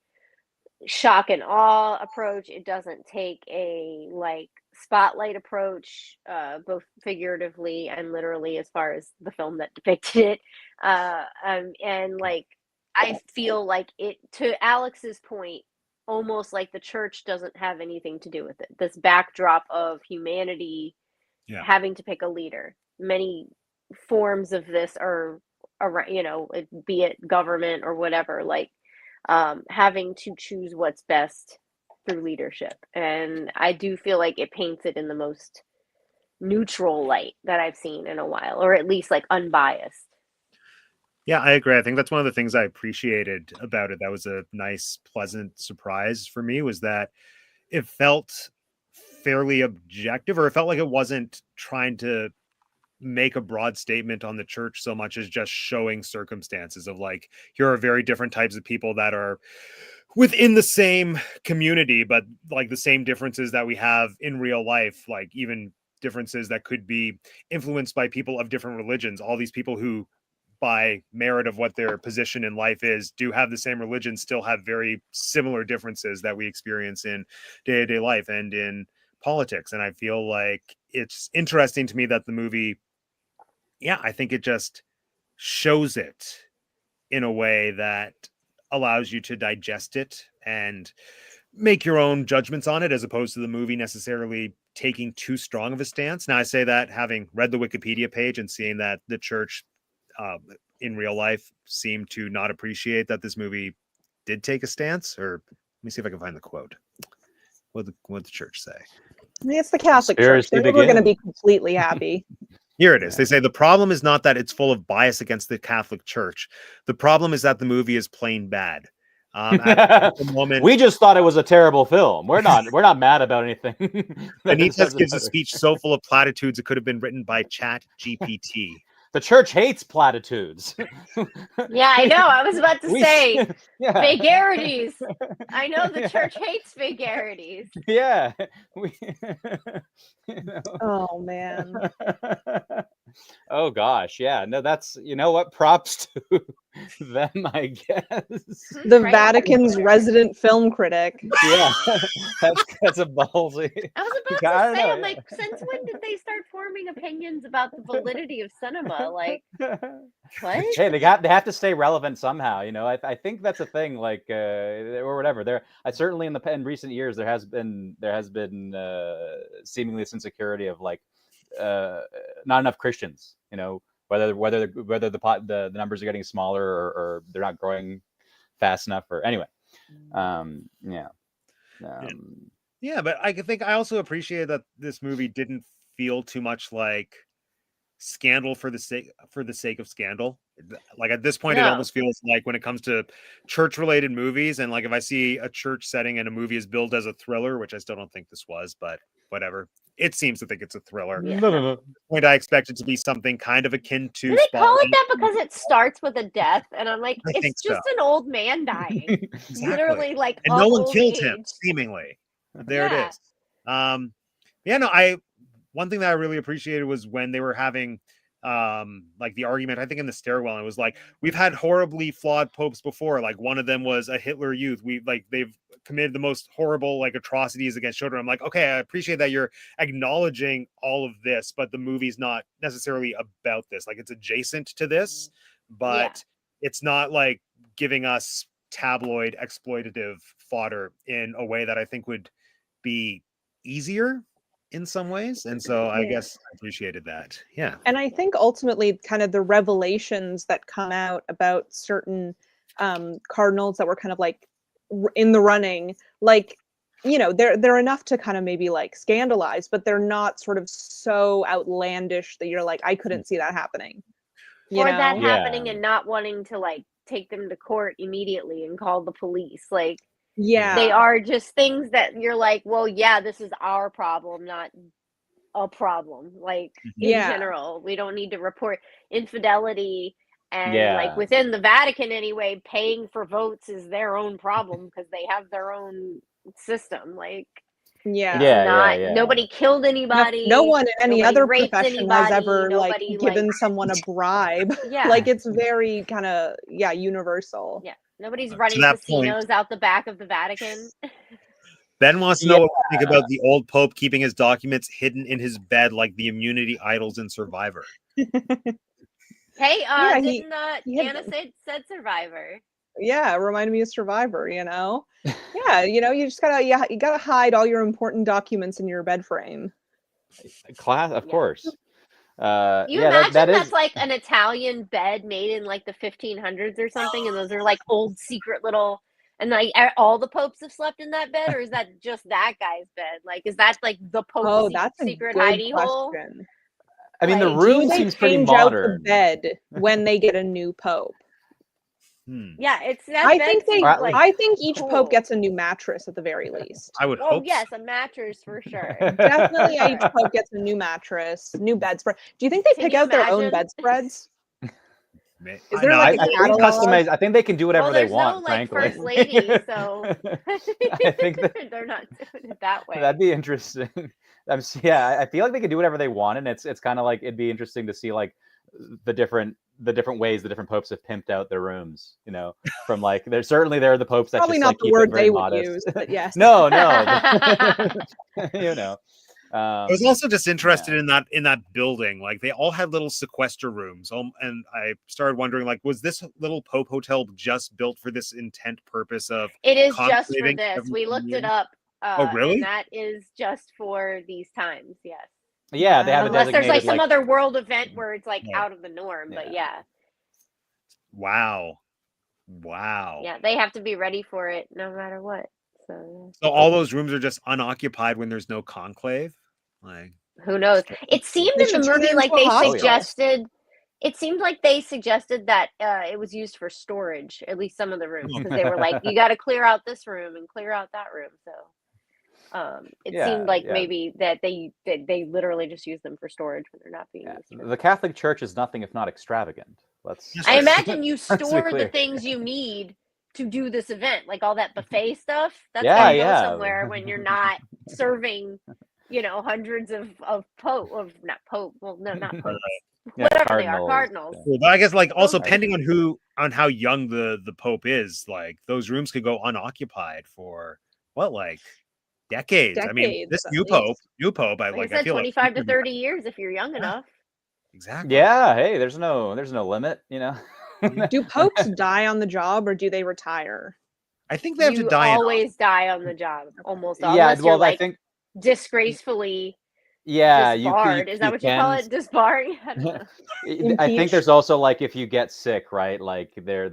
shock and awe approach. It doesn't take a like spotlight approach, both figuratively and literally, as far as the film that depicted it. And like, I feel like it, to Alex's point, almost like the church doesn't have anything to do with it. This backdrop of humanity having to pick a leader. Many forms of this are, be it government or whatever, like having to choose what's best through leadership. And I do feel like it paints it in the most neutral light that I've seen in a while, or at least like unbiased. Yeah, I agree. I think that's one of the things I appreciated about it. That was a nice, pleasant surprise for me, was that it felt fairly objective, or it felt like it wasn't trying to make a broad statement on the church so much as just showing circumstances of like, here are very different types of people that are within the same community, but like the same differences that we have in real life, like even differences that could be influenced by people of different religions. All these people who, by merit of what their position in life is, do have the same religion, still have very similar differences that we experience in day-to-day life and in politics. And I feel like it's interesting to me that the movie, I think it just shows it in a way that allows you to digest it and make your own judgments on it, as opposed to the movie necessarily taking too strong of a stance. Now, I say that having read the Wikipedia page and seeing that the church in real life seemed to not appreciate that this movie did take a stance. Or let me see if I can find the quote. What did the church say? I mean, it's the Catholic Church. They're never going to be completely happy. Here it is. They say the problem is not that it's full of bias against the Catholic Church. The problem is that the movie is plain bad. At the moment, we just thought it was a terrible film. We're not mad about anything. Benitez gives a speech so full of platitudes it could have been written by Chat GPT. The church hates platitudes. Yeah, I know. I was about to say vagarities. I know the church hates vagarities. Yeah. Oh, man. Oh, gosh. Yeah. No, that's, you know what? Props to them, I guess. The Vatican's resident film critic. Yeah. That's a ballsy. I was about to say, I'm like, since when did they start forming opinions about the validity of cinema? Like, what? Hey, they have to stay relevant somehow. You know, I think that's a thing. Like, or whatever. I certainly in recent years there has been seemingly this insecurity of like not enough Christians. You know, whether the numbers are getting smaller or they're not growing fast enough. Or anyway, yeah. Yeah, but I think I also appreciate that this movie didn't feel too much like scandal for the sake of scandal. Like at this point, It almost feels like when it comes to church-related movies, and like if I see a church setting and a movie is billed as a thriller, which I still don't think this was, but whatever. It seems to think it's a thriller. Yeah. No. Point I expect it to be something kind of akin to. Do they call it that because it starts with a death? And I'm like, it's just an old man dying. Exactly. Literally, like, and no one killed him, seemingly. There it is. One thing that I really appreciated was when they were having like the argument, I think in the stairwell, and it was like, we've had horribly flawed popes before. Like one of them was a Hitler Youth. They've committed the most horrible like atrocities against children. I'm like, okay, I appreciate that you're acknowledging all of this, but the movie's not necessarily about this. Like it's adjacent to this, but it's not like giving us tabloid exploitative fodder in a way that I think would be easier in some ways. And so I guess I appreciated that. Yeah. And I think ultimately kind of the revelations that come out about certain cardinals that were kind of like in the running, like, you know, they're enough to kind of maybe like scandalize, but they're not sort of so outlandish that you're like, I couldn't see that happening. Or that happening and not wanting to like take them to court immediately and call the police. Like, they are just things that you're like, well, yeah, this is our problem, not a problem. Like in general, we don't need to report infidelity. And like within the Vatican anyway, paying for votes is their own problem because they have their own system. Like, nobody killed anybody. No one in any other profession has ever like given someone a bribe. Like it's very kind of universal. Yeah, nobody's running casinos out the back of the Vatican. Ben wants to know what we think about the old Pope keeping his documents hidden in his bed like the immunity idols in Survivor. Hey, didn't Anna said Survivor? Yeah, it reminded me of Survivor, you know? Yeah, you know, you just gotta you gotta hide all your important documents in your bed frame. Class, of Yeah. course. You Yeah, imagine that that's is. like an Italian bed made in like the 1500s or something, and those are like old secret little. And like all the popes have slept in that bed, or is that just that guy's bed? Like, is that like the Pope's Oh, that's a secret good hidey hole? question. I mean, the Like, Do room they seems pretty change out the modern. bed when they get a new pope? yeah, it's that I bed think they seems Or at like I think each pope cool. gets a new mattress at the very least. I would Oh hope yes, a mattress for sure. Definitely For each sure. pope gets a new mattress, new bedspread. Do you think they Can pick you out their own imagine? bedspreads? Is I there know. like I, a I think catalog? customize. I think they can do Well, whatever they there's no want. like Frankly, first lady, so I think that they're not doing it that way. that'd be interesting. Yeah, I feel like they can do whatever they want, and it's kind of like it'd be interesting to see like the different ways the different popes have pimped out their rooms. You know, from like there are the popes that Probably just not like the keep it word very they would modest. use, but yes. No, you know. I was also just interested Yeah. in that building. Like they all had little sequester rooms, and I started wondering, like, was this little Pope Hotel just built for this intent purpose of It is just for conclaving this. every We looked it year? up, Oh, and really? that is just for these times. Yes, Yeah, they have a unless there's like designated some like. other world event where it's like No. out of the norm. But Yeah. Wow. Wow. yeah, they have to be ready for it no matter what. So So all those rooms are just unoccupied when there's no conclave? Like, who knows? It seemed They in the should turn it movie into like a they hospital. suggested. It seemed like they suggested that it was used for storage, at least some of the rooms, because they were like, you got to clear out this room and clear out that room. So it seemed like Yeah. maybe that they literally just use them for storage when they're not being Yeah. used. The Catholic Church is nothing if not extravagant. Let's. Yes, I sir. imagine you let's be store the clear. things you need to do this event, like all that buffet stuff. That's Yeah, got to go yeah. somewhere when you're not serving, hundreds of not pope. Well, no, not popes. Yeah, Whatever they are, cardinals. cardinals. Cool. But I guess like also Those depending on how young the Pope is, like those rooms could go unoccupied for what, like decades. I mean, Decades, this at new least. Pope, I Like I said, feel like 25 to 30 years if you're young enough. exactly. Yeah, hey, there's no limit, you know. Do popes die on the job or do they retire? I think they have to You die in always die on the job, almost, Yeah, unless you're well, I like think disgracefully yeah, disbarred. Is that what you call can. it? Disbarring? I don't know. I think Impeached? there's also like if you get sick, right? Like there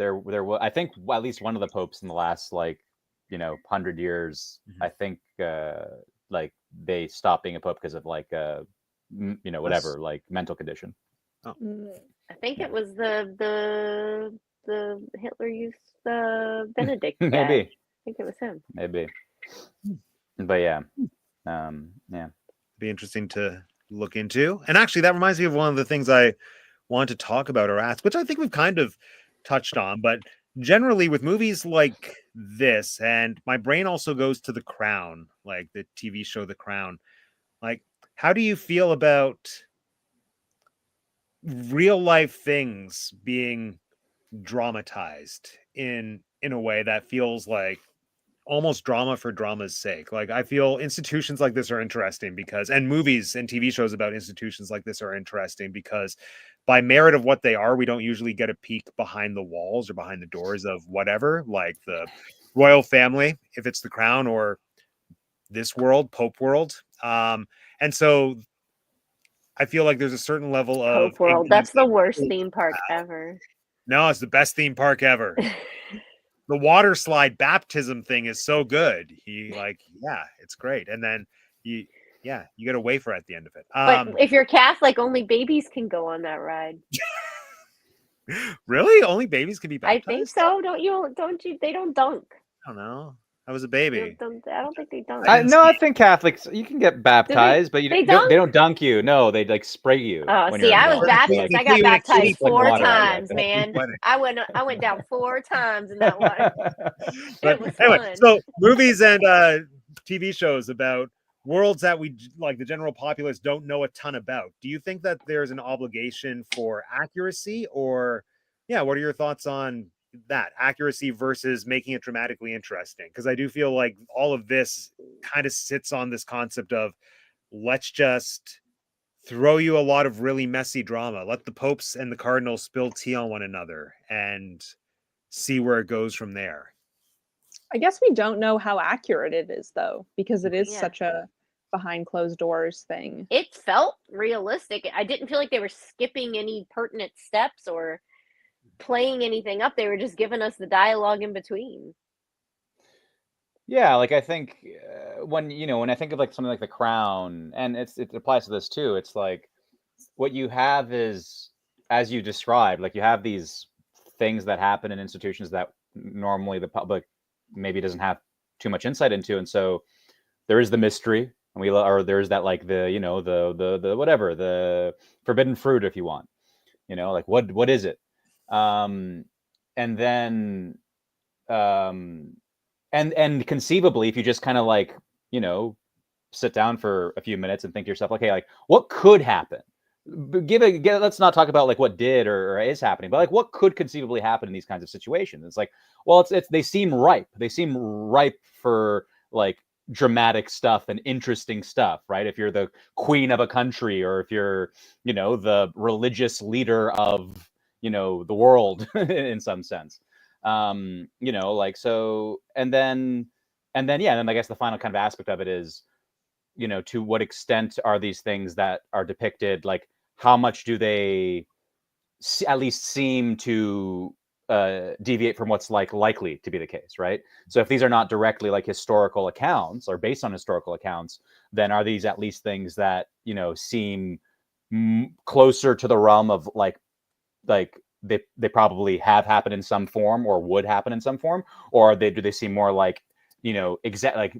I think at least one of the popes in the last 100 years, Mhm. I think like they stopped being a pope because of like whatever, like mental condition. Mm. I think it was the Hitler used the Benedict guy. Maybe. I think it was him. Maybe. But yeah. Yeah. be interesting to look into. And actually, that reminds me of one of the things I want to talk about or ask, which I think we've kind of touched on. But generally, with movies like this, and my brain also goes to The Crown, like the TV show The Crown. Like, how do you feel about real life things being dramatized in a way that feels like almost drama for drama's sake? Like I feel institutions like this are interesting and movies and TV shows about institutions like this are interesting because by merit of what they are, we don't usually get a peek behind the walls or behind the doors of whatever, like the royal family, if it's the crown, or this world, Pope world. And so I feel like there's a certain level of Pope World. That's the worst theme park ever. No, it's the best theme park ever. The water slide baptism thing is so good. It's great. And then you get a wafer at the end of it. But if you're Catholic, only babies can go on that ride. Really? Only babies can be baptized? I think so. Don't you? They don't dunk. I don't know. I was a baby. I don't think they dunk. I think Catholics you can get baptized, but they they don't dunk you. No, they like spray you. Oh, when see, you're I was involved. baptized. I got Like, baptized like 4 water, times, yeah. man. I went down 4 times in that water. But It was anyway, fun. so movies and TV shows about worlds that we like the general populace don't know a ton about. Do you think that there's an obligation for accuracy, or what are your thoughts on that accuracy versus making it dramatically interesting? Because I do feel like all of this kind of sits on this concept of let's just throw you a lot of really messy drama. Let the popes and the cardinals spill tea on one another, and see where it goes from there. I guess we don't know how accurate it is though, because it is Yeah. such a behind closed doors thing. It felt realistic. I didn't feel like they were skipping any pertinent steps or playing anything up. They were just giving us the dialogue in between. Yeah, like I think when I think of like something like The Crown, and it applies to this too. It's like what you have is, as you described, like you have these things that happen in institutions that normally the public maybe doesn't have too much insight into, and so there is the mystery, and or there's that like the whatever, the forbidden fruit, if you want, like what is it, and then um and conceivably, if you just kind of like sit down for a few minutes and think to yourself, okay, like what could happen, let's not talk about like what did or is happening, but like what could conceivably happen in these kinds of situations. It's like, well, it's they seem ripe for like dramatic stuff and interesting stuff, right? If you're the queen of a country, or if you're the religious leader of the world in some sense, like, so, and then yeah, and then I guess the final kind of aspect of it is, to what extent are these things that are depicted, like how much do they at least seem to deviate from what's like likely to be the case, right? So if these are not directly like historical accounts or based on historical accounts, then are these at least things that seem closer to the realm of like they probably have happened in some form or would happen in some form, or do they seem more like like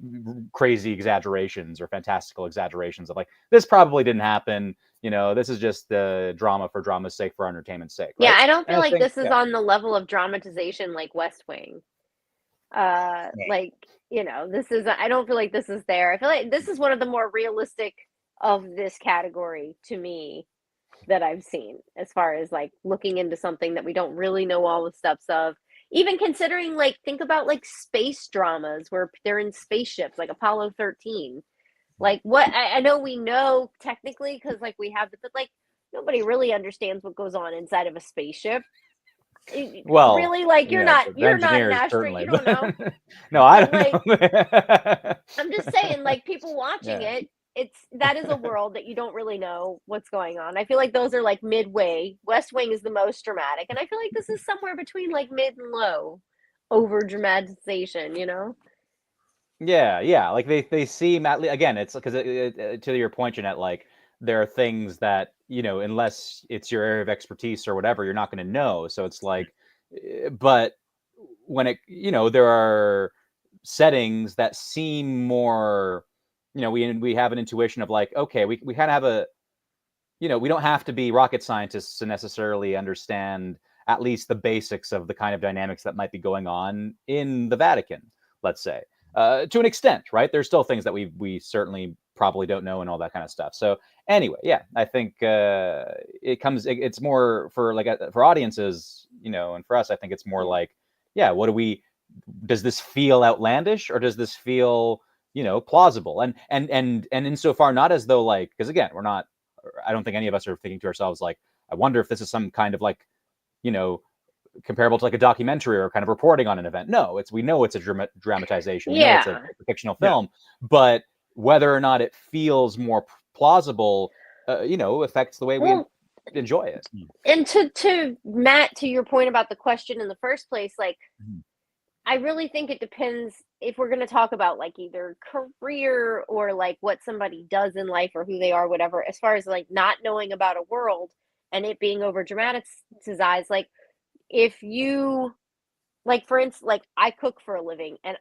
crazy exaggerations or fantastical exaggerations of like, this probably didn't happen, this is just the drama for drama's sake, for entertainment's sake, right? Yeah, I don't And feel I like think, this is on the level of dramatization like West Wing. Like, I don't feel like this is there. I feel like this is one of the more realistic of this category to me that I've seen, as far as like looking into something that we don't really know all the steps of. Even considering, like, think about like space dramas where they're in spaceships, like Apollo 13. Like, what I know we know technically because like we have, but like nobody really understands what goes on inside of a spaceship. well, Really, like yeah, the you're not an engineers astronaut, certainly, you don't know. no, I But don't like, know. I'm just saying, like, people watching Yeah. it, that is a world that you don't really know what's going on. I feel like those are like midway. West Wing is the most dramatic, and I feel like this is somewhere between like mid and low over dramatization, Yeah, like they seem, at least, again, it's because to your point, Jeanette, like there are things that unless it's your area of expertise or whatever, you're not going to know. So it's like, but when there are settings that seem more, we have an intuition of like, okay, we kind of have we don't have to be rocket scientists to necessarily understand at least the basics of the kind of dynamics that might be going on in the Vatican, let's say, to an extent, right? There's still things that we certainly probably don't know and all that kind of stuff. So anyway, yeah, I think it's more for like for audiences, and for us, I think it's more like, yeah, does this feel outlandish, or does this feel plausible? And insofar, not as though like, because again, I don't think any of us are thinking to ourselves like, I wonder if this is some kind of like, comparable to like a documentary or kind of reporting on an event. No, we know it's a dramatization. We know it's a fictional film, but whether or not it feels more plausible, affects the way we enjoy it. And to Matt, to your point about the question in the first place, like, I really think it depends if we're going to talk about like either career or like what somebody does in life or who they are, whatever, as far as like not knowing about a world and it being over dramatized. Like, if you, like, for instance, like I cook for a living, and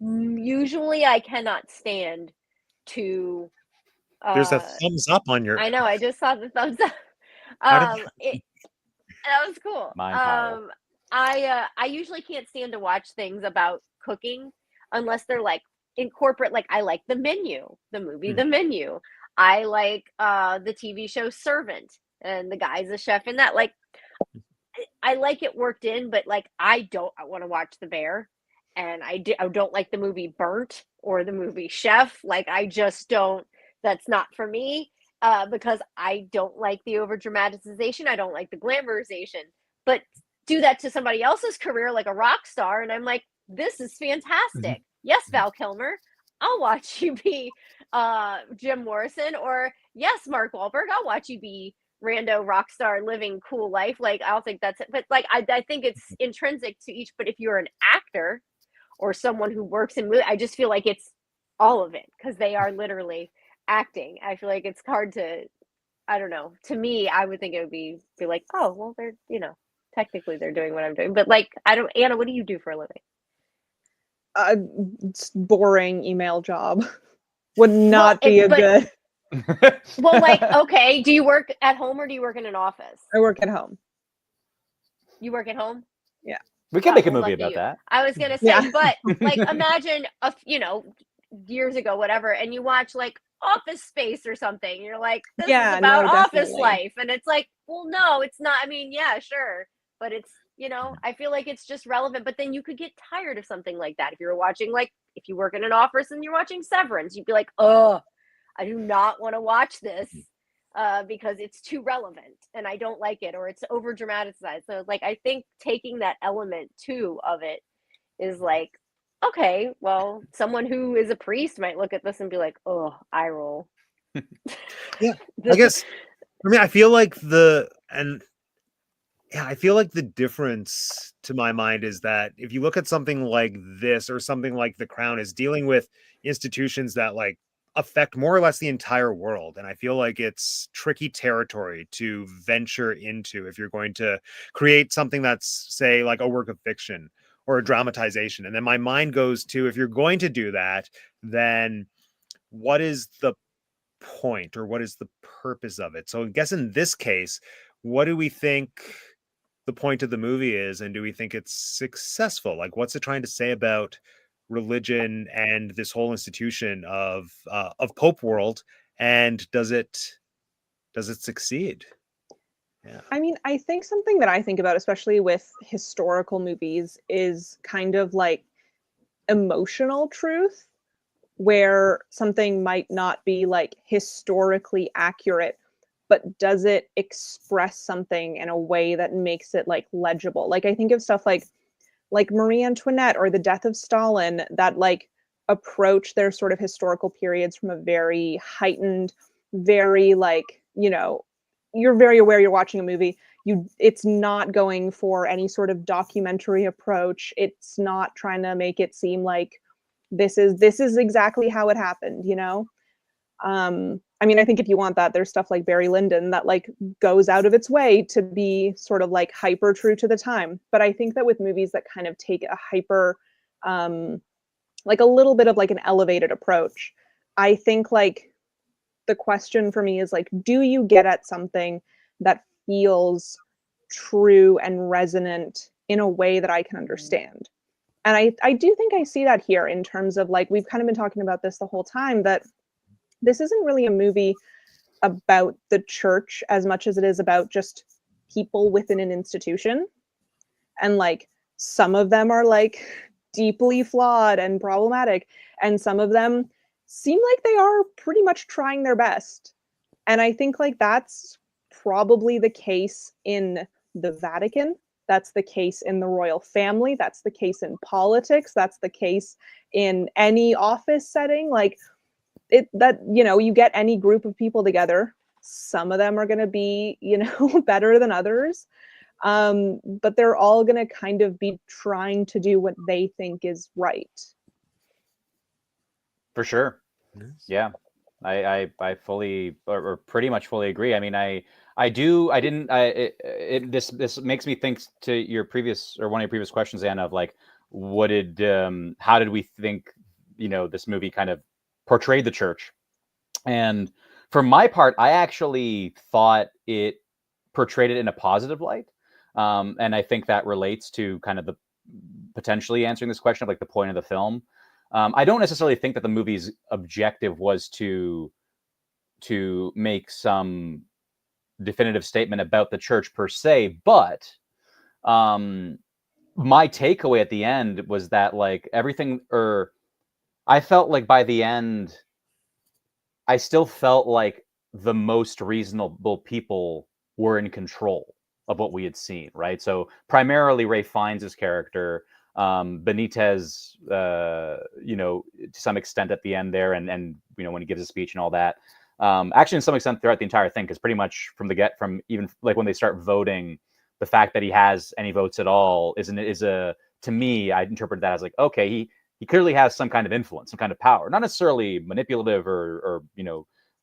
usually I cannot stand to There's a thumbs up on your. I know, I just saw the thumbs up. How did That was cool. Mind power. I usually can't stand to watch things about cooking unless they're like in corporate. Like, I like The Menu, the movie The Menu. I like the TV show Servant, and the guy's a chef in that. Like, I like it worked in, but like I want to watch The Bear, and I don't like the movie Burnt or the movie Chef. Like, I just don't. That's not for me. Because I don't like the over dramatization. I don't like the glamorization. But do that to somebody else's career, like a rock star, and I'm like, this is fantastic. Yes, Val Kilmer, I'll watch you be Jim Morrison, or yes, Mark Wahlberg, I'll watch you be rando rock star living cool life. Like, I'll think that's it. But like, I think it's intrinsic to each. But if you're an actor or someone who works in movie, I just feel like it's all of it, because they are literally acting. I feel like it's hard to, I don't know. To me, I would think it would be like, oh, well, they're, technically they're doing what I'm doing. But like, I don't, Anna, what do you do for a living? It's boring email job. Would not be a good. Well, like, okay, do you work at home or do you work in an office? I work at home. You work at home? Yeah. We can make a movie about that. I was gonna say, Yeah. but like, imagine years ago, whatever, and you watch like Office Space or something. You're like, this is about office life, and it's like, well, no, it's not. I mean, yeah, sure, but it's I feel like it's just relevant. But then you could get tired of something like that if you were watching, like, if you work in an office and you're watching Severance, you'd be like, oh, I do not want to watch this. Because it's too relevant and I don't like it, or it's over dramatized. So like, I think taking that element too of it is like, okay, well, someone who is a priest might look at this and be like, oh, eye roll. Yeah, I guess. I mean, I feel like the difference to my mind is that if you look at something like this or something like The Crown, is dealing with institutions that like affect more or less the entire world. And I feel like it's tricky territory to venture into if you're going to create something that's, say, like a work of fiction or a dramatization. And then my mind goes to, if you're going to do that, then what is the point or what is the purpose of it? So I guess in this case, what do we think the point of the movie is, and do we think it's successful? Like, what's it trying to say about religion and this whole institution of Pope world, and does it succeed? Yeah, I mean, I think something that I think about, especially with historical movies, is kind of like emotional truth, where something might not be like historically accurate, but does it express something in a way that makes it like legible? Like, I think of stuff like Marie Antoinette or the death of Stalin, that like approach their sort of historical periods from a very heightened, very like, you're very aware you're watching a movie. It's not going for any sort of documentary approach. It's not trying to make it seem like this is exactly how it happened, I mean, I think if you want that, there's stuff like Barry Lyndon that like goes out of its way to be sort of like hyper true to the time. But I think that with movies that kind of take a hyper, like a little bit of like an elevated approach, I think like the question for me is like, do you get at something that feels true and resonant in a way that I can understand? And I do think I see that here, in terms of like, we've kind of been talking about this the whole time, that this isn't really a movie about the church as much as it is about just people within an institution. And like, some of them are like deeply flawed and problematic, and some of them seem like they are pretty much trying their best. And I think like that's probably the case in the Vatican. That's the case in the royal family. That's the case in politics. That's the case in any office setting. Like, you get any group of people together, some of them are going to be, better than others. But they're all going to kind of be trying to do what they think is right. For sure. Yes. Yeah. I fully or pretty much fully agree. I mean, this makes me think to your previous, or one of your previous questions, Anna, of like, how did we think, this movie kind of portrayed the church? And for my part, I actually thought it portrayed it in a positive light. And I think that relates to kind of the potentially answering this question of like the point of the film. I don't necessarily think that the movie's objective was to make some definitive statement about the church per se, but my takeaway at the end was that like I felt like by the end, I still felt like the most reasonable people were in control. of what we had seen, right? So primarily Ray Fiennes' character, Benitez, to some extent at the end there, and when he gives a speech and all that. Actually, in some extent throughout the entire thing, because pretty much from even like when they start voting, the fact that he has any votes at all to me, I interpret that as like, okay, he clearly has some kind of influence, some kind of power, not necessarily manipulative or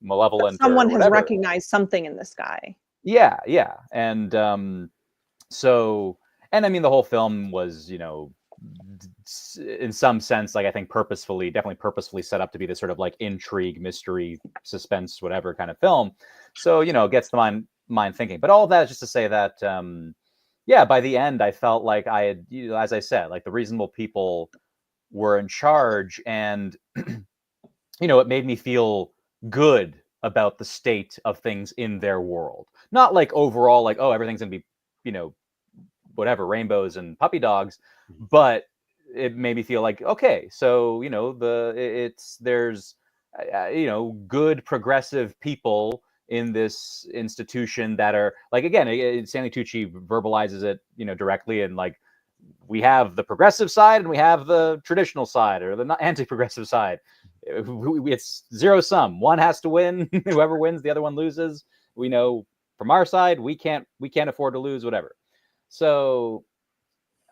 malevolent, but someone or has whatever. recognized something in this guy. Yeah, and so, and I mean, the whole film was, in some sense, like I think definitely purposefully set up to be this sort of like intrigue, mystery, suspense, whatever kind of film. So, it gets the mind thinking. But all of that is just to say that, by the end, I felt like I had, as I said, like the reasonable people were in charge, and it made me feel good about the state of things in their world. Not like overall, like, oh, everything's gonna be, whatever, rainbows and puppy dogs, but it made me feel like, okay, so there's good progressive people in this institution that are like, again, Stanley Tucci verbalizes it directly, and like we have the progressive side and we have the traditional side, or the anti-progressive side. It's zero sum. One has to win. Whoever wins, the other one loses. We know from our side, we can't afford to lose, whatever. So,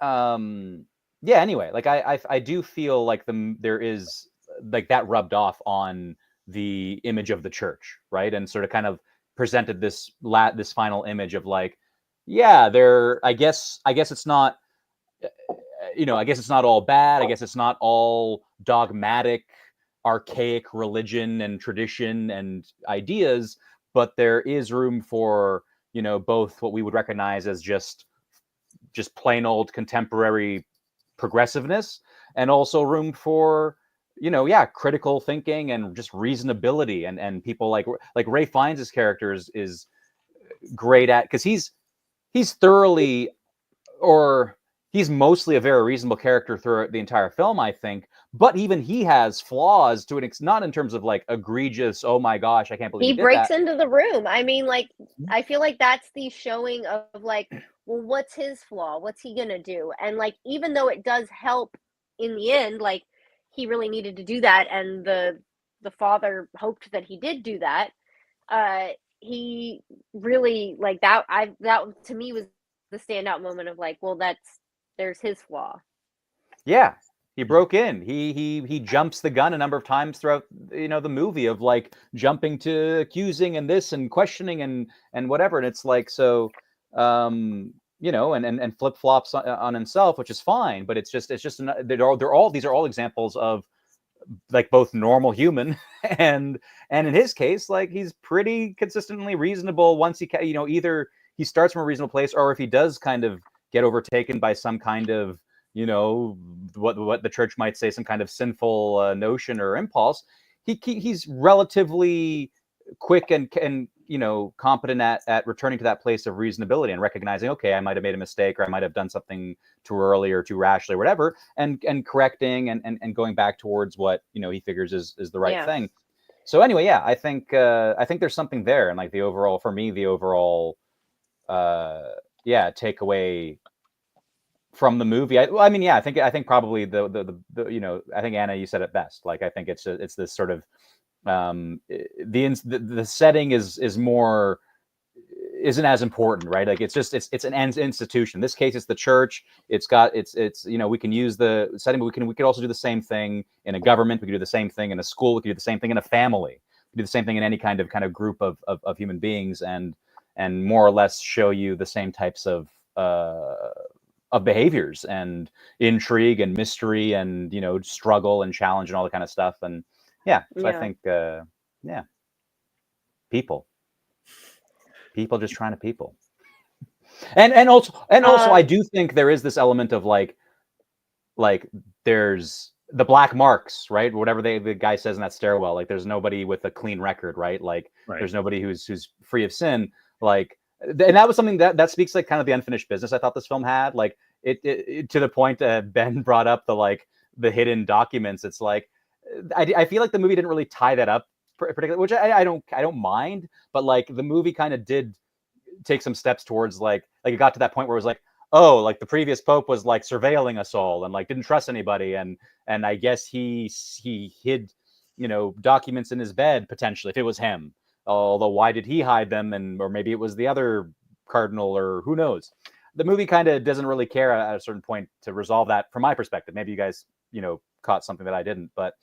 anyway, like I do feel like there is like that rubbed off on the image of the church, right? And sort of kind of presented this final image of like, I guess it's not, I guess it's not all bad. I guess it's not all dogmatic, archaic religion and tradition and ideas, but there is room for, both what we would recognize as just plain old contemporary progressiveness, and also room for, critical thinking and just reasonability, and people like Ray Fiennes' character is great at, because he's thoroughly, or he's mostly a very reasonable character throughout the entire film, I think. But even he has flaws to not in terms of like egregious, oh my gosh, I can't believe he did breaks that. into the room. I mean, like, I feel like that's the showing of like, well, what's his flaw? What's he gonna do? And like, even though it does help in the end, like he really needed to do that, and the father hoped that he did do that. He really like that. That to me was the standout moment of like, well, there's his flaw. Yeah, he broke in. He jumps the gun a number of times throughout the movie, of like jumping to accusing and this and questioning and whatever. And it's like, so and flip flops on himself, which is fine. But these are all examples of like both normal human and in his case, like he's pretty consistently reasonable once he either he starts from a reasonable place, or if he does kind of get overtaken by some kind of what the church might say, some kind of sinful notion or impulse, he's relatively quick and competent at returning to that place of reasonability and recognizing, okay, I might have made a mistake, or I might have done something too early or too rashly or whatever, and correcting and going back towards what he figures is the right thing. So anyway, I think there's something there, and like the overall takeaway from the movie. I think probably the I think Anna, you said it best. Like I think it's this sort of the setting isn't as important, right? Like it's an institution. In this case, it's the church. It's we can use the setting, but we could also do the same thing in a government. We could do the same thing in a school. We could do the same thing in a family. We could do the same thing in any kind of group of human beings, and more or less show you the same types of behaviors and intrigue and mystery and struggle and challenge and all that kind of stuff. And I think people just trying to people. And also I do think there is this element of like there's the black marks, right? Whatever the guy says in that stairwell, like there's nobody with a clean record, right? Like there's nobody who's free of sin. Like, and that was something that speaks like kind of the unfinished business I thought this film had. Like it to the point Ben brought up the hidden documents. It's like I feel like the movie didn't really tie that up particularly, which I don't mind, but like the movie kind of did take some steps towards like like it got to that point where it was like, oh, like the previous pope was like surveilling us all and like didn't trust anybody, and I guess he hid, you know, documents in his bed potentially if it was him. Although why did he hide them? And or maybe it was the other cardinal, or who knows. The movie kind of doesn't really care at a certain point to resolve that from my perspective. Maybe you guys, you know, caught something that I didn't, but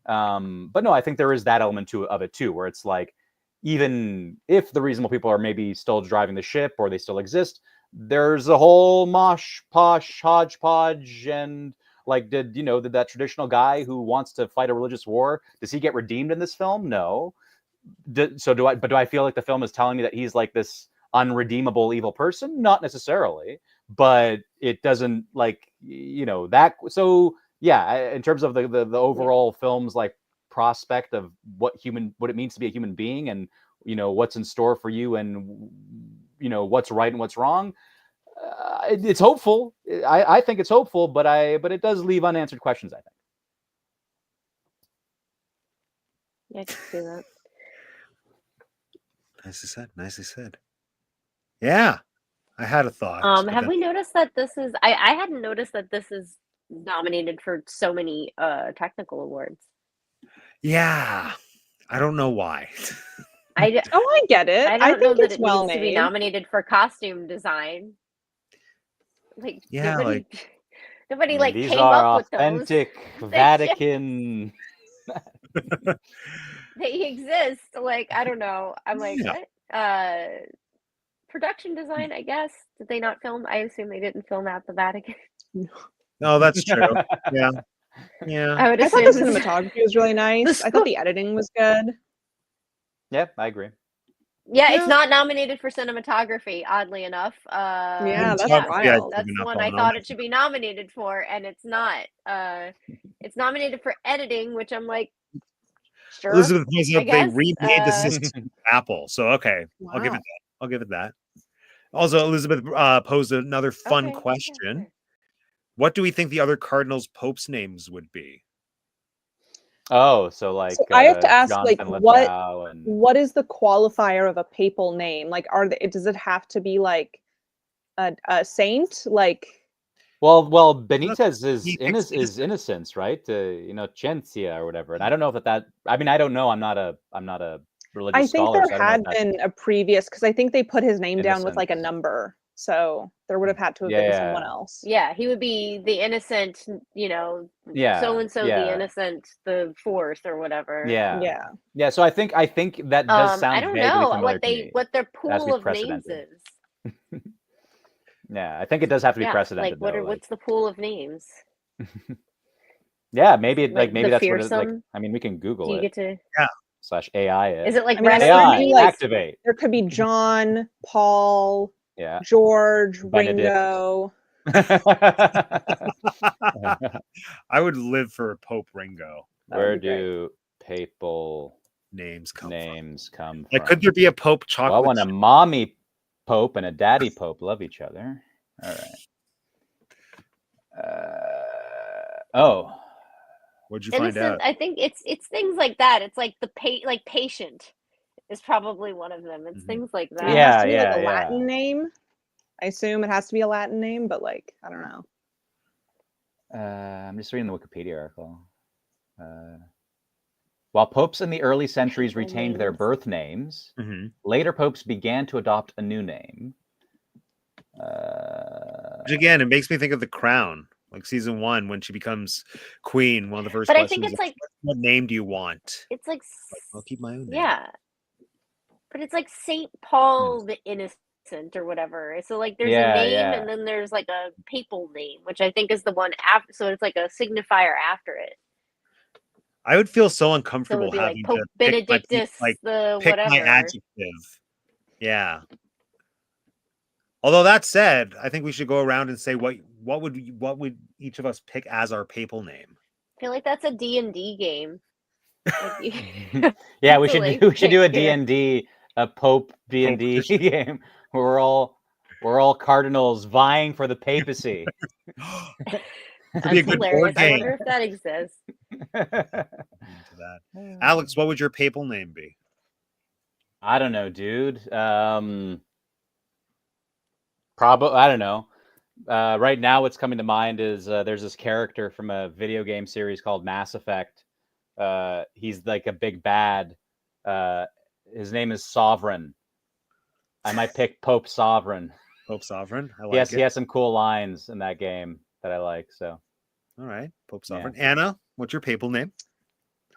no, I think there is that element of it too, where it's like, even if the reasonable people are maybe still driving the ship or they still exist, there's a whole mosh posh hodgepodge. And like, did that traditional guy who wants to fight a religious war, does he get redeemed in this film? No. Do I feel like the film is telling me that he's like this unredeemable evil person? Not necessarily, but it doesn't like, that. So yeah, in terms of the overall film's like prospect of what it means to be a human being, and what's in store for you, and what's right and what's wrong, it's hopeful. I think it's hopeful, but it does leave unanswered questions, I think. Yeah, I can see that. Nicely said. Yeah, I had a thought. Have we noticed that this is? I hadn't noticed that this is nominated for so many technical awards. Yeah, I don't know why. I get it. I don't know think that it's it well needs to be made. nominated for costume design. Like, Yeah, nobody I mean, these came are up with those. authentic Vatican. They exist. Like, I don't know. I'm like, Yeah. what? Production design, I guess. Did they not film? I assume they didn't film at the Vatican. No, that's true. Yeah. I would I thought the assume cinematography was really nice. I thought the editing was good. Yeah, I agree. Yeah, it's not nominated for cinematography, oddly enough. Yeah, that's That's wild. the one I thought it should be nominated for, and it's not. It's nominated for editing, which I'm like, sure. Elizabeth points out I they guess. remade the system for Apple. So okay, Wow. I'll give it that. Also, Elizabeth posed another fun Okay, question. yeah, sure. What do we think the other cardinals' popes' names would be? Oh, so like So I have to ask, Jonathan like, Lithgow and what is the qualifier of a papal name? Like, does it have to be like a saint? Like, well, Benitez is innocence, right? Cientia or whatever. And I don't know if that. I mean, I don't know. I'm not a religious I think scholar. there had been a previous, because I think they put his name down with Innocent. like a number, so there would have had to have been someone else. Yeah, he would be the innocent, so and so the innocent, the fourth or whatever. Yeah. So I think that does sound I don't vaguely know familiar what their pool of names precedented. is. Yeah, I think it does have to be precedented. Like, what's the pool of names? Yeah, maybe Like maybe the that's what it, like. fearsome? I mean, we can Google Do you it. get to /AI it. Is it like AI wrestling? activate? There could be John, Paul, Yeah. George, Benedict. Ringo. I would live for Pope Ringo. Where do papal names come from? Like, could there be a Pope chocolate? Well, when a mommy pope and a daddy pope love each other. All right. What'd you Innocent, find out? I think it's things like that. It's like patient is probably one of them. It's things like that. It has to be like a Latin name. I assume it has to be a Latin name, but like, I don't know. I'm just reading the Wikipedia article. While popes in the early centuries retained their birth names, later popes began to adopt a new name. Which again, it makes me think of The Crown, like season 1 when she becomes queen. One of the first but questions I think it's like, what name do you want? It's like I'll keep my own name. Yeah, but it's like Saint Paul the Innocent or whatever. So like, there's a name, and then there's like a papal name, which I think is the one after. So it's like a signifier after it. I would feel so uncomfortable so having like Pope to Benedictus, pick the pick whatever. my adjective. Yeah. Although that said, I think we should go around and say what would each of us pick as our papal name. I feel like that's a D&D game. Yeah, we should do a D&D, a Pope D&D game where we're all cardinals vying for the papacy. Could be a good board game. I wonder if that exists. Alex, what would your papal name be? I don't know, dude. Probably, I don't know. Right now, what's coming to mind is there's this character from a video game series called Mass Effect. He's like a big bad. His name is Sovereign. I might pick Pope Sovereign. Pope Sovereign. I like Yes, it. he has some cool lines in that game that I like. So, All right, Pope Yeah. Sovereign. Anna, what's your papal name?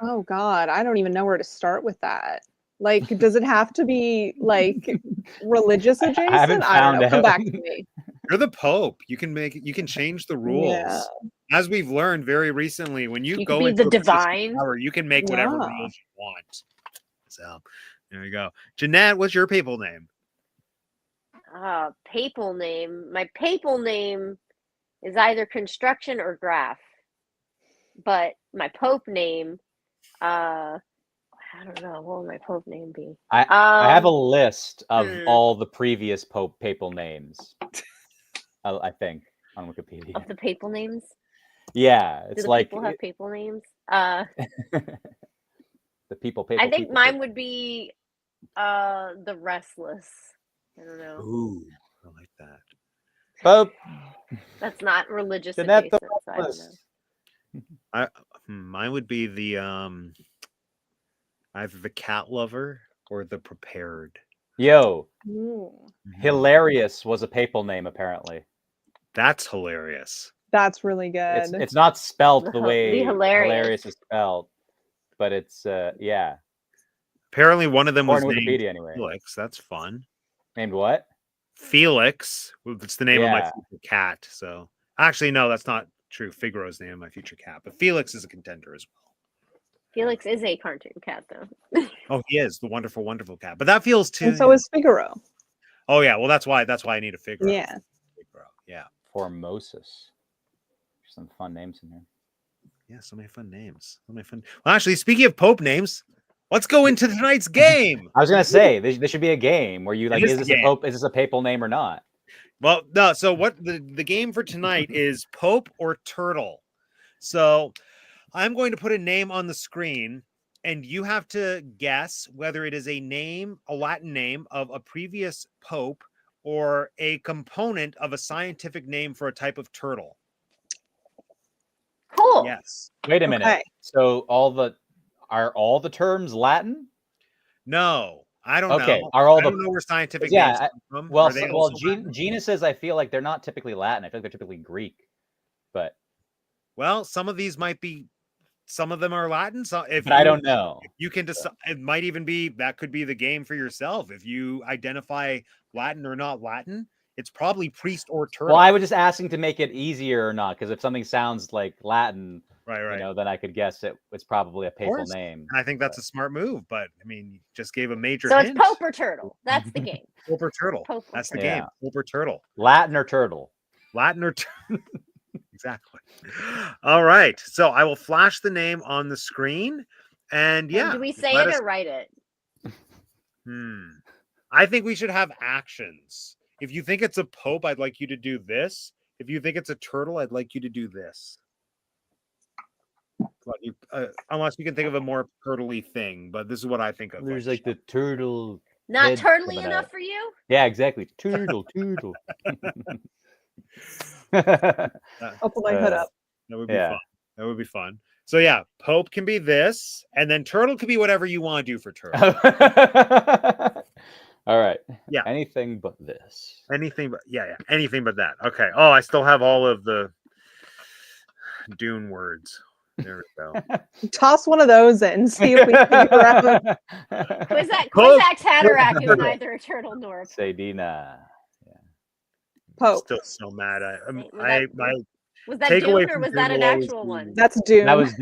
Oh God, I don't even know where to start with that. Like, does it have to be like religious adjacent? haven't I don't know. found Come out. back to me. You're the Pope. You can change the rules. Yeah. As we've learned very recently, when you You go could be into the a position of divine. power, you can make whatever Yeah. rules you want. So there you go. Jeanette, what's your papal name? Papal name. My papal name is either construction or graph. But my Pope name, I don't know. What would my Pope name be? I have a list of hmm. all the previous papal names. I think on Wikipedia. Of the papal names? Yeah, Do it's the like people have papal names? the people. I think people, mine people. would be the Restless. I don't know. Ooh, I like that. Pope That's not religious Jeanette the adjacent, so I don't know. Restless. Mine would be the either the cat lover or the prepared. Yo, Ooh, hilarious was a papal name apparently. That's hilarious. that's really good. It's not spelt the The way hilarious. hilarious is spelled, but it's yeah. Apparently, one of them was According to named Wikipedia anyway. Felix. That's fun. Named what? Felix. Well, it's the name of my Yeah. future cat. So actually, no, that's not true. Figaro's name of my future cat, but Felix is a contender as well. Felix is a cartoon cat, though. Oh, he is the wonderful, wonderful cat. But that feels too. And so is Figaro. Oh yeah, well that's why I need a Figaro. Yeah. Figaro. Yeah. Formosus. Some fun names in here. Yeah, so many fun names. So many fun. Well, actually, speaking of Pope names, let's go into tonight's game. I was gonna say there should be a game where you like, is is a this game. a pope? Is this a papal name or not? Well, no. So what the game for tonight is Pope or Turtle. So I'm going to put a name on the screen, and you have to guess whether it is a name, a Latin name of a previous pope, or a component of a scientific name for a type of turtle. Cool. Yes. Wait a minute. Okay. So are all the terms Latin? No, I don't Okay. know. Are all I the don't know where scientific Yeah, names come from. well, Are they also Latin? genuses I feel like they're not typically Latin. I feel like they're typically Greek. But Well, some of these might be. Some of them are Latin. So if but I don't know. you can decide, it might even be that could be the game for yourself. If you identify Latin or not Latin, it's probably priest or turtle. Well, I was just asking to make it easier or not, because if something sounds like Latin, right. you know, then I could guess it's probably a papal course. name. And I think that's a smart move, but I mean, you just gave a major So hint. it's Pope or Turtle. That's the game. Pope or turtle. Pope or That's the turtle. game. Yeah. Pope or turtle. Latin or turtle? Latin or turtle. Exactly. All right. So I will flash the name on the screen, and yeah. And do we say let it us- or write it? I think we should have actions. If you think it's a pope, I'd like you to do this. If you think it's a turtle, I'd like you to do this. Unless you can think of a more turtle-y thing, but this is what I think of. There's like the turtle. Not head turtly coming enough out. for you? Yeah, exactly. Turtle. I'll put my hood up. That would be Yeah. fun. That would be fun. So yeah, Pope can be this, and then turtle can be whatever you want to do for turtle. All right. Yeah. Anything but this. Anything but anything but that. Okay. Oh, I still have all of the Dune words. There we go. Toss one of those in. See if we can figure out. Quizax Hatterack is neither a turtle nor a Sedina. Pope. Still so mad. Was that takeaway Dune or from was Dune that an will always actual be- one? That's Dune. That was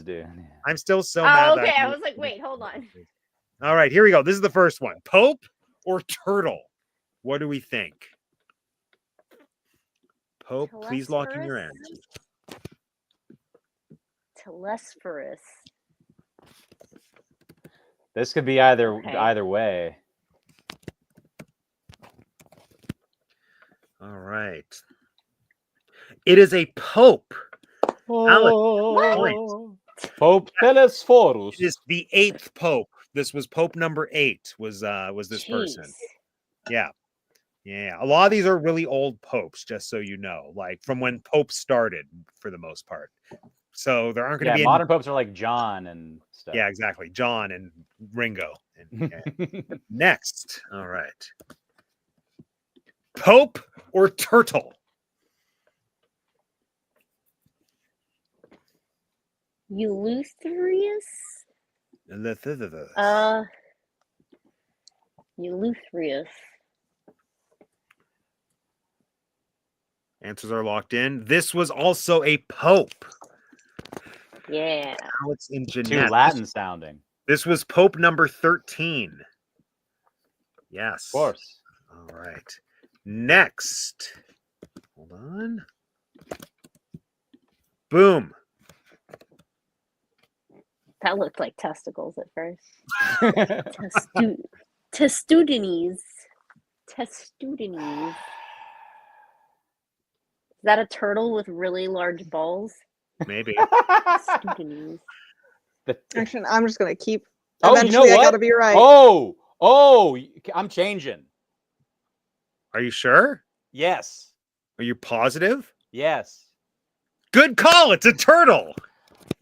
Dune. I'm still so mad. Oh, that okay. I knew- was like, wait, hold on. All right, here we go. This is the first one. Pope or turtle? What do we think? Pope, please lock in your Telesphorus? answers. Telesphorus. This could be either way. All right. It is a pope. Alex, Pope Telesphorus. It is the 8th pope. This was Pope number 8. Was this person? Jeez. Yeah. Yeah, a lot of these are really old popes, just so you know, like from when popes started for the most part. So there aren't going to be modern popes are like John and stuff. Yeah, exactly. John and Ringo. And, next. All right. Pope or turtle? Eleutherius? Eleutherius. Answers are locked in. This was also a pope. Yeah. Now it's in Too Jeanette. Latin sounding. This was Pope number 13. Yes. Of course. All right. Next. Hold on. Boom. That looked like testicles at first. Testudinis. Testudinis. Is that a turtle with really large balls? Maybe. Testudinis. Actually, I'm just gonna keep. Oh, Eventually, you know what? I gotta be right. Oh, I'm changing. Are you sure? Yes. Are you positive? Yes. Good call. It's a turtle.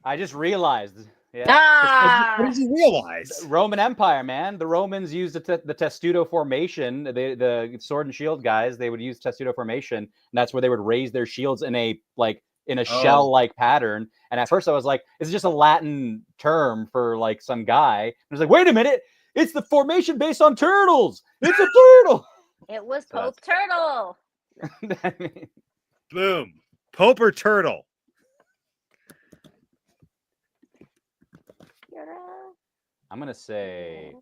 I just realized. Yeah. Ah! What did you realize? Roman Empire, man. The Romans used the testudo formation. The sword and shield guys, they would use testudo formation, and that's where they would raise their shields in a shell-like pattern. And at first, I was like, "Is it just a Latin term for like some guy?" And I was like, "Wait a minute! It's the formation based on turtles. It's a turtle." It was Pope Turtle. Boom. Pope or turtle? I'm gonna say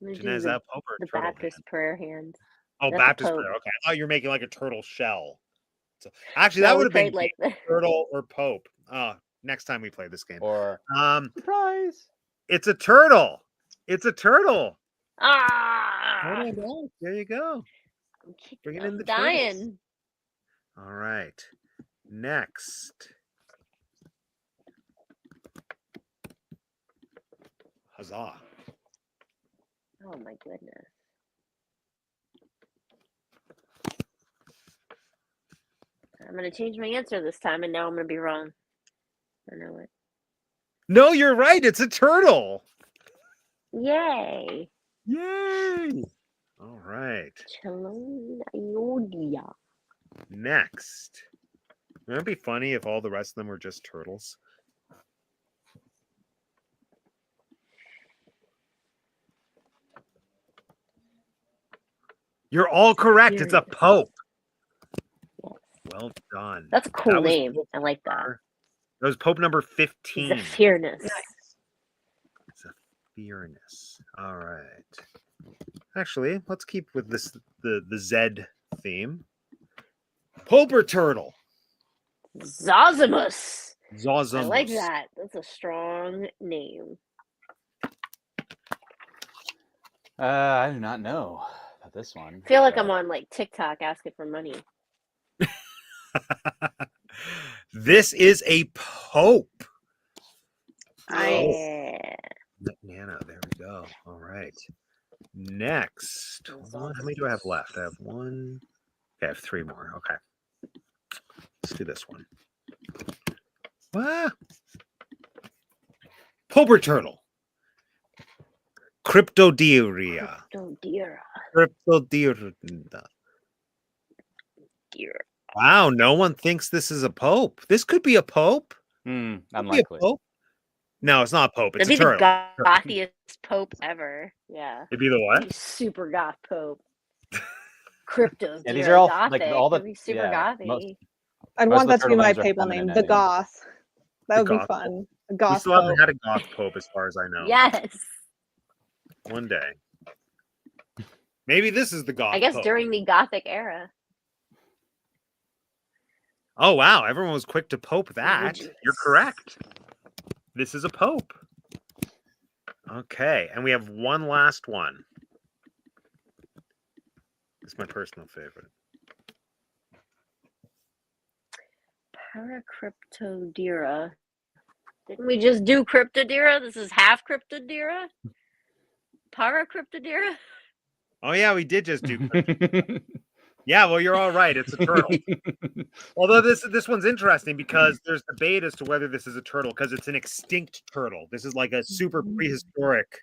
Jeanette, is that Pope or the turtle? Baptist prayer hand. Oh, That's Baptist Pope. prayer. Okay, I thought you were making like a turtle shell. So actually, No, that we would have been prayed like the turtle or Pope. Next time we play this game. or surprise. It's a turtle. It's a turtle. ah. There you go. Bringing in I'm the dying. turtles. All right. Next. Huzzah. Oh my goodness. I'm gonna change my answer this time, and now I'm gonna be wrong. I know it. No, you're right. It's a turtle. Yay! Yay. All right. Cheloniodia. Next. Wouldn't it be funny if all the rest of them were just turtles? You're all correct. It's a pope. Yes. Well done. That's a cool That was name. Pope I like that. That was Pope number 15. Zephyrnus. Zephyrnus. All right. Actually, let's keep with this the Z theme. Pope or turtle? Zosimus. Zosimus. I like that. That's a strong name. I do not know about this one. I feel like I'm on like TikTok asking for money. This is a pope. Yeah. Nana, there we go. All right. Next. Hold on. How many do I have left? I have one. Okay, I have three more. Okay. Let's do this one. Ah. Pope or turtle? Cryptodiria. Cryptodiria. Wow, no one thinks this is a pope. This could be a pope. Unlikely. Pope. No, it's not a pope. It's That'd a be turtle. the gothiest pope ever. Yeah. It'd be the what? Super goth pope. Crypto. Yeah, these are all gothic. like all the It'd be super gothy. I'd most want of that the to be turtle my names are papal feminine name, the anyway. Goth. That would be goth fun. A We goth still haven't pope. had a goth pope as far as I know. Yes. One day. Maybe this is the goth I guess pope. during the gothic era. Oh, wow. Everyone was quick to pope that. Religious. You're correct. This is a pope. Okay. And we have one last one. It's my personal favorite. Paracryptodira. Didn't we just do Cryptodira? This is half Cryptodira? Para Cryptodira? Oh yeah, we did just do. Yeah, well, you're all right. It's a turtle. Although this one's interesting because there's debate as to whether this is a turtle because it's an extinct turtle. This is like a super prehistoric.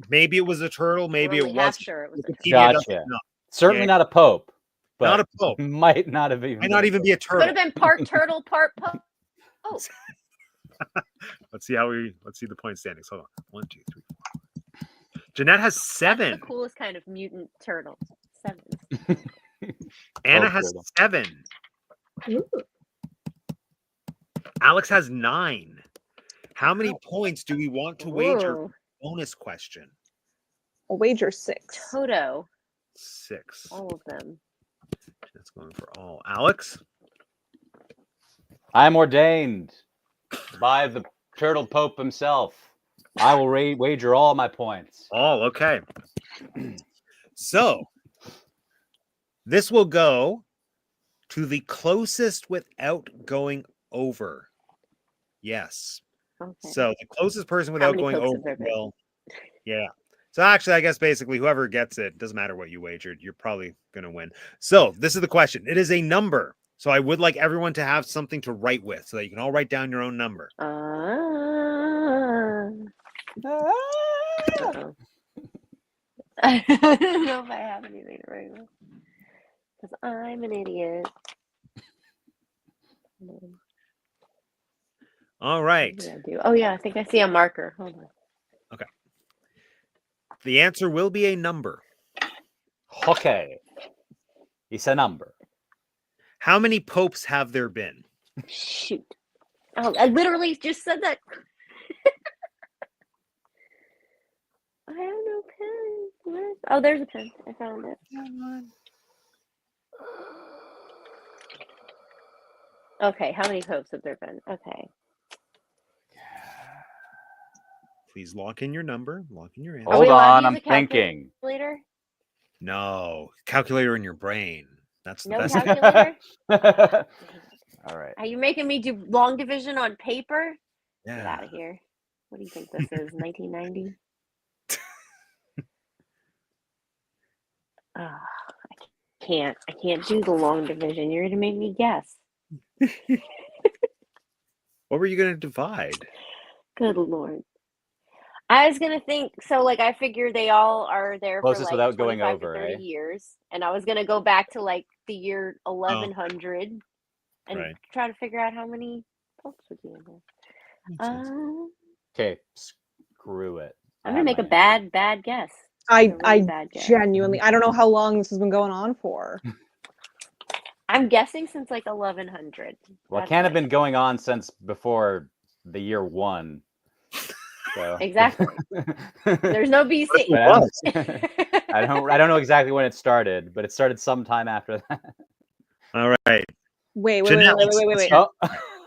Maybe it was a turtle. Maybe We're it only half was. sure it was a turtle. Wikipedia doesn't Gotcha. know. Certainly Yeah. not a pope. But Not a pope. Might not have even. Might not even be a Could turtle. have been part turtle, part pope. Oh, Let's see the point standings. Hold on. 1, 2, 3, 4. Jeanette has 7. that's the coolest kind of mutant turtle. 7. Anna Pope has turtle. 7. Ooh. Alex has 9. How many points do we want to wager? Ooh. Bonus question. I'll wager 6. Toto. 6. All of them. That's going for all. Alex? I am ordained by the turtle pope himself. I will wager all my points. All okay. So this will go to the closest without going over. Yes. Okay. So the closest person How without many going popes over have there been? will. Yeah. So actually, I guess basically whoever gets it, doesn't matter what you wagered, you're probably going to win. So this is the question. It is a number. So I would like everyone to have something to write with so that you can all write down your own number. Uh-oh. I don't know if I have anything to write with. Because I'm an idiot. All What right. did I do? Oh, yeah, I think I see a marker. Hold on. The answer will be a number. Okay. It's a number. How many popes have there been? Shoot. Oh, I literally just said that. I have no pen. Where's... Oh, there's a pen. I found it. Okay, how many popes have there been? Okay. Please lock in your number. Lock in your answer. Are we Hold allowed to on, use I'm a thinking. calculator? No. Calculator in your brain. That's the No best. calculator? All right. Are you making me do long division on paper? Get Yeah. out of here. What do you think this is? 1990? Oh, I can't do the long division. You're gonna make me guess. What were you going to divide? Good Lord. I was gonna think so. Like I figure they all are there Closest for like without going 25 to over, 30 eh? years, and I was gonna go back to like the year 1100 and Right. try to figure out how many popes would be in there. Makes sense. Okay, screw it. I'm gonna make a bad guess. I A really bad guess. genuinely, I don't know how long this has been going on for. I'm guessing since like 1100. Well, it That's can't have my been going on since before the year 1. So. Exactly. There's no BC. I don't know exactly when it started, but it started sometime after that. All right. Wait. Jeanette, Oh.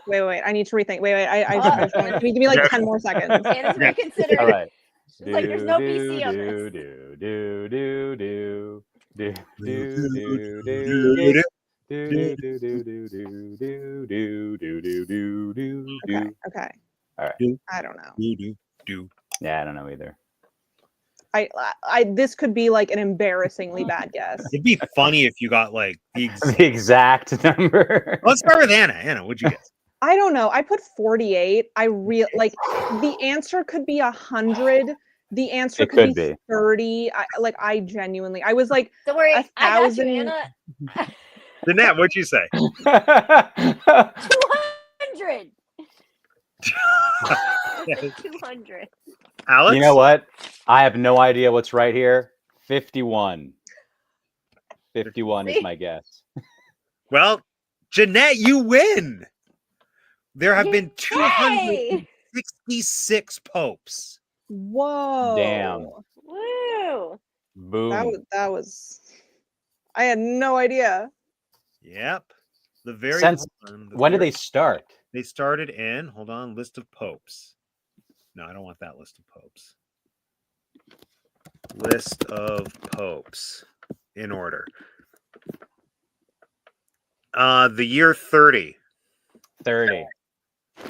Wait. I need to rethink. Wait. I give me like 10 more seconds. Hannah's reconsidering. All right. She's like, there's no BC on this. Okay. All right. I don't know. Yeah, I don't know either. This could be like an embarrassingly bad guess. It'd be funny if you got like the The exact number. Let's start with Anna. Anna, what'd you guess? I don't know. I put 48. Like the answer could be 100. The answer It could could be be. 30. I genuinely, I was like, Don't worry, I got you, 1,000. Anna. Jeanette, what'd you say? 200. 200. Alex? You know what? I have no idea what's right here. 51. 51 is my guess. Well, Jeanette, you win. There have been Yay! 266 popes. Whoa. Damn. Woo! Boom. That was. I had no idea. Yep. The very When did they start? They started in, hold on, list of popes. No, I don't want that list of popes. List of popes in order. The year 30. 30.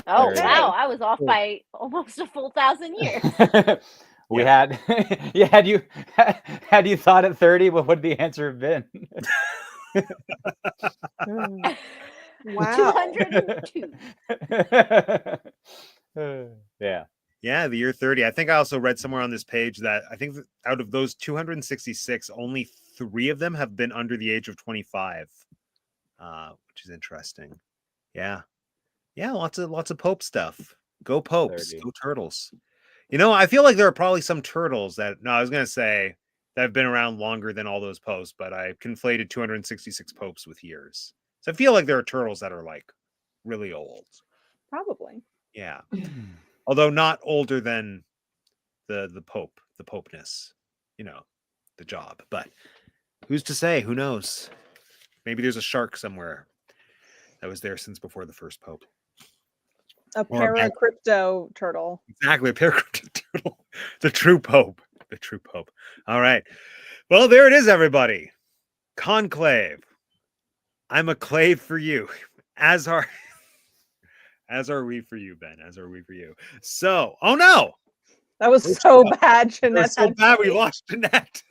Oh Okay. wow, I was off by almost a full 1,000 years. We had, yeah, had you thought at 30, what would the answer have been? Wow. 202. Yeah. Yeah, the year 30. I think I also read somewhere on this page that I think that out of those 266, only 3 of them have been under the age of 25, which is interesting. Yeah, yeah, lots of Pope stuff. Go Popes, 30. go Turtles. You know, I feel like there are probably some turtles that I was gonna say that have been around longer than all those popes, but I conflated 266 popes with years. So I feel like there are turtles that are like really old. Probably. Yeah. Although not older than the Pope, the Popeness, you know, the job. But who's to say? Who knows? Maybe there's a shark somewhere that was there since before the first Pope. A Or a bad- paracrypto turtle. Exactly, a paracryptic turtle. The true Pope. The true Pope. All right. Well, there it is, everybody. Conclave. I'm a clave for you. As are we for you, Ben. As are we for you. So, oh no. That was so bad, We're Jeanette. so bad we lost Jeanette.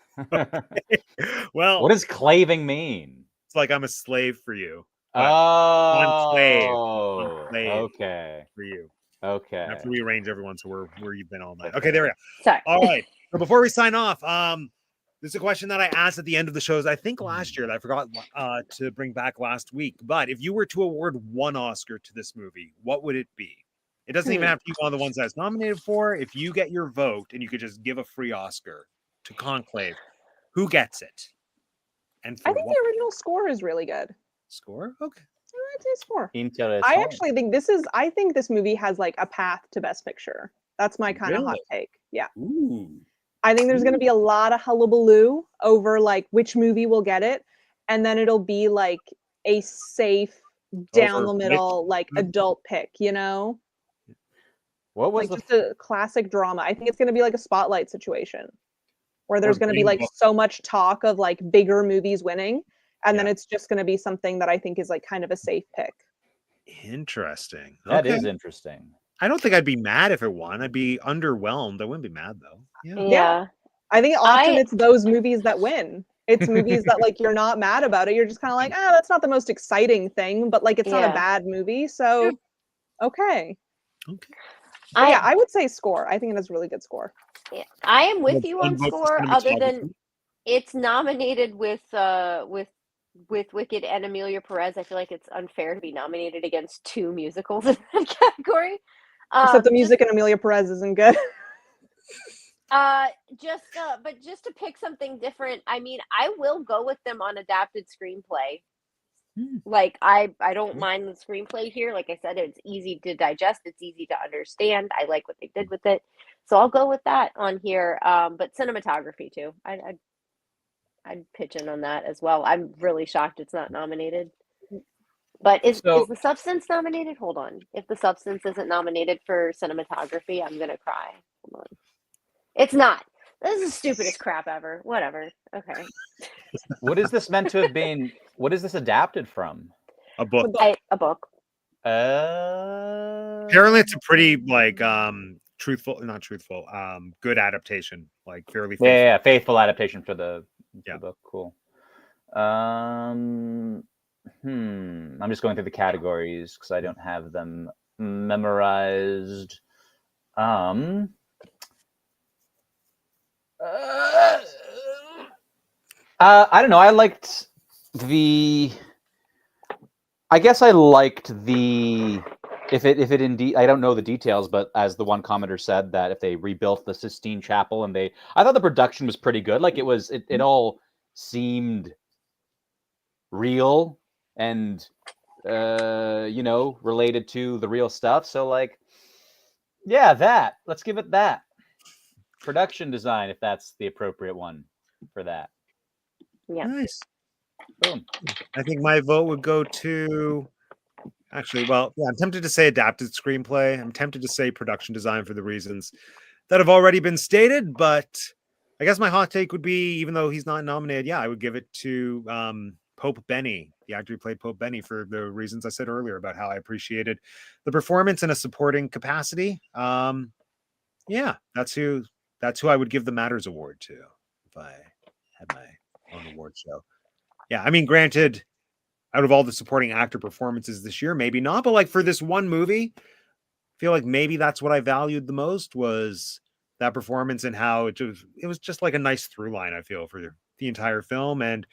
Well, What does claving mean? it's like I'm a slave for you. Oh, Conclave okay. for you. Okay. I have to rearrange everyone so we're where you've been all night. Okay, there we go. Sorry. All right. So before we sign off, this is a question that I asked at the end of the shows, I think last year that I forgot to bring back last week. But if you were to award one Oscar to this movie, what would it be? It doesn't even have to be one of the ones that it's nominated for. If you get your vote and you could just give a free Oscar to Conclave, who gets it? And for I think what the original score is really good. score? Okay. I'd say score. Interesting. I actually think I think this movie has like a path to Best Picture. That's my kind of hot Really? take. Yeah. Ooh. I think there's going to be a lot of hullabaloo over like which movie will get it. And then it'll be like a safe, down Over the which middle, like movie? adult pick, you know? What was Like just a classic drama. I think it's going to be like a Spotlight situation where there's Or going to be like Green Book. so much talk of like bigger movies winning. And then Yeah. it's just going to be something that I think is like kind of a safe pick. Interesting. That Okay. is interesting. I don't think I'd be mad if it won. I'd be underwhelmed. I wouldn't be mad though. Yeah. Yeah. I think often I- it's those movies that win. It's movies that like you're not mad about it. You're just kind of like, that's not the most exciting thing, but like it's not a Yeah. bad movie. So okay. Okay. But yeah, I would say score. I think it has a really good score. I am with Well, you one on vote for score, other cinematography. than it's nominated with Wicked and Amelia Perez. I feel like it's unfair to be nominated against 2 musicals in that category. Except the music in Amelia Perez isn't good. But just to pick something different, I mean, I will go with them on adapted screenplay. Like I don't mind the screenplay here. Like I said, it's easy to digest, it's easy to understand. I like what they did with it, so I'll go with that on here. But cinematography too. I'd pitch in on that as well. I'm really shocked it's not nominated. But is The Substance nominated? Hold on. If The Substance isn't nominated for cinematography, I'm gonna cry. Hold on. It's not. This is the stupidest crap ever. Whatever. Okay. What is this meant to have been? What is this adapted from? A book. A book. Apparently it's a pretty like not truthful, good adaptation. Like fairly faithful. Yeah, faithful adaptation for the book. Cool. I'm just going through the categories because I don't have them memorized. I don't know. I guess I liked the. If it indeed, I don't know the details, but as the one commenter said, that if they rebuilt the Sistine Chapel and I thought the production was pretty good. Like it all seemed real and related to the real stuff. So like, yeah, let's give it that. Production design, if that's the appropriate one for that. Yeah. Nice. Boom. I think my vote would go to actually, well, yeah, I'm tempted to say adapted screenplay. I'm tempted to say production design for the reasons that have already been stated, but I guess my hot take would be, even though he's not nominated, I would give it to Pope Benny the actor who played Pope Benny, for the reasons I said earlier about how I appreciated the performance in a supporting capacity. Yeah, that's who I would give the Matters Award to if I had my own award show. Yeah, I mean, granted, out of all the supporting actor performances this year, maybe not, but like for this one movie, I feel like maybe that's what I valued the most, was that performance and how it was just like a nice through line, I feel, for the entire film, and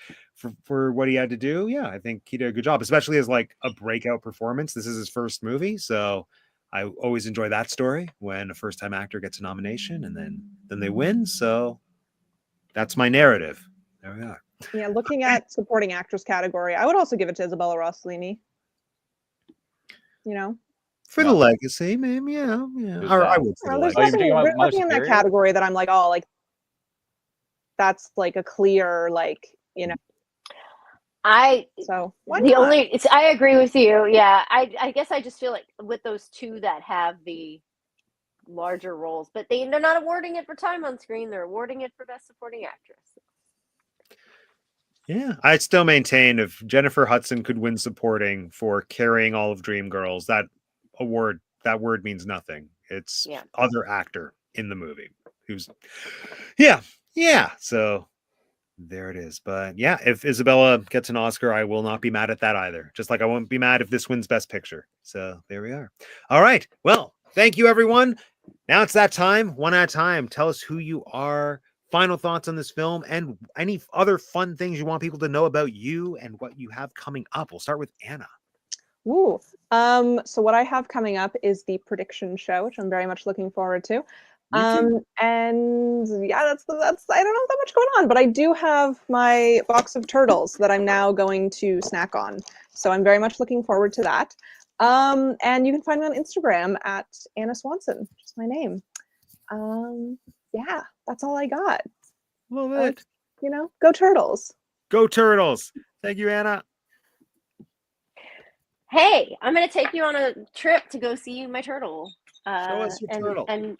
for what he had to do. Yeah, I think he did a good job, especially as like a breakout performance. This is his first movie, so I always enjoy that story when a first time actor gets a nomination and then they win. So that's my narrative. There we are. Yeah, looking at supporting actress category, I would also give it to Isabella Rossellini. You know, For the No. legacy, maybe, yeah. Who's Or that? I would say the there's Oh, you're legacy. nothing talking about Mother nothing in that Superior? category that I'm like, oh, like that's like a clear, like, you know. So why The not? only it's I agree with you. Yeah, I guess I just feel like with those two that have the larger roles, but they're not awarding it for time on screen. They're awarding it for best supporting actress. Yeah, I still maintain if Jennifer Hudson could win supporting for carrying all of Dreamgirls, that word means nothing. It's Yeah. other actor in the movie who's, yeah. So there it is. But yeah, if Isabella gets an Oscar, I will not be mad at that either. Just like I won't be mad if this wins Best Picture. So there we are. All right. Well, thank you, everyone. Now it's that time. One at a time. Tell us who you are. Final thoughts on this film and any other fun things you want people to know about you and what you have coming up. We'll start with Anna. Ooh. So what I have coming up is the prediction show, which I'm very much looking forward to. And yeah, that's I don't have that much going on, but I do have my box of turtles that I'm now going to snack on. So I'm very much looking forward to that. And you can find me on Instagram at Anna Swanson, which is my name. Yeah, that's all I got. Love it. You know, go Turtles. Go Turtles. Thank you, Anna. Hey, I'm gonna take you on a trip to go see my turtle. Show us your turtle. And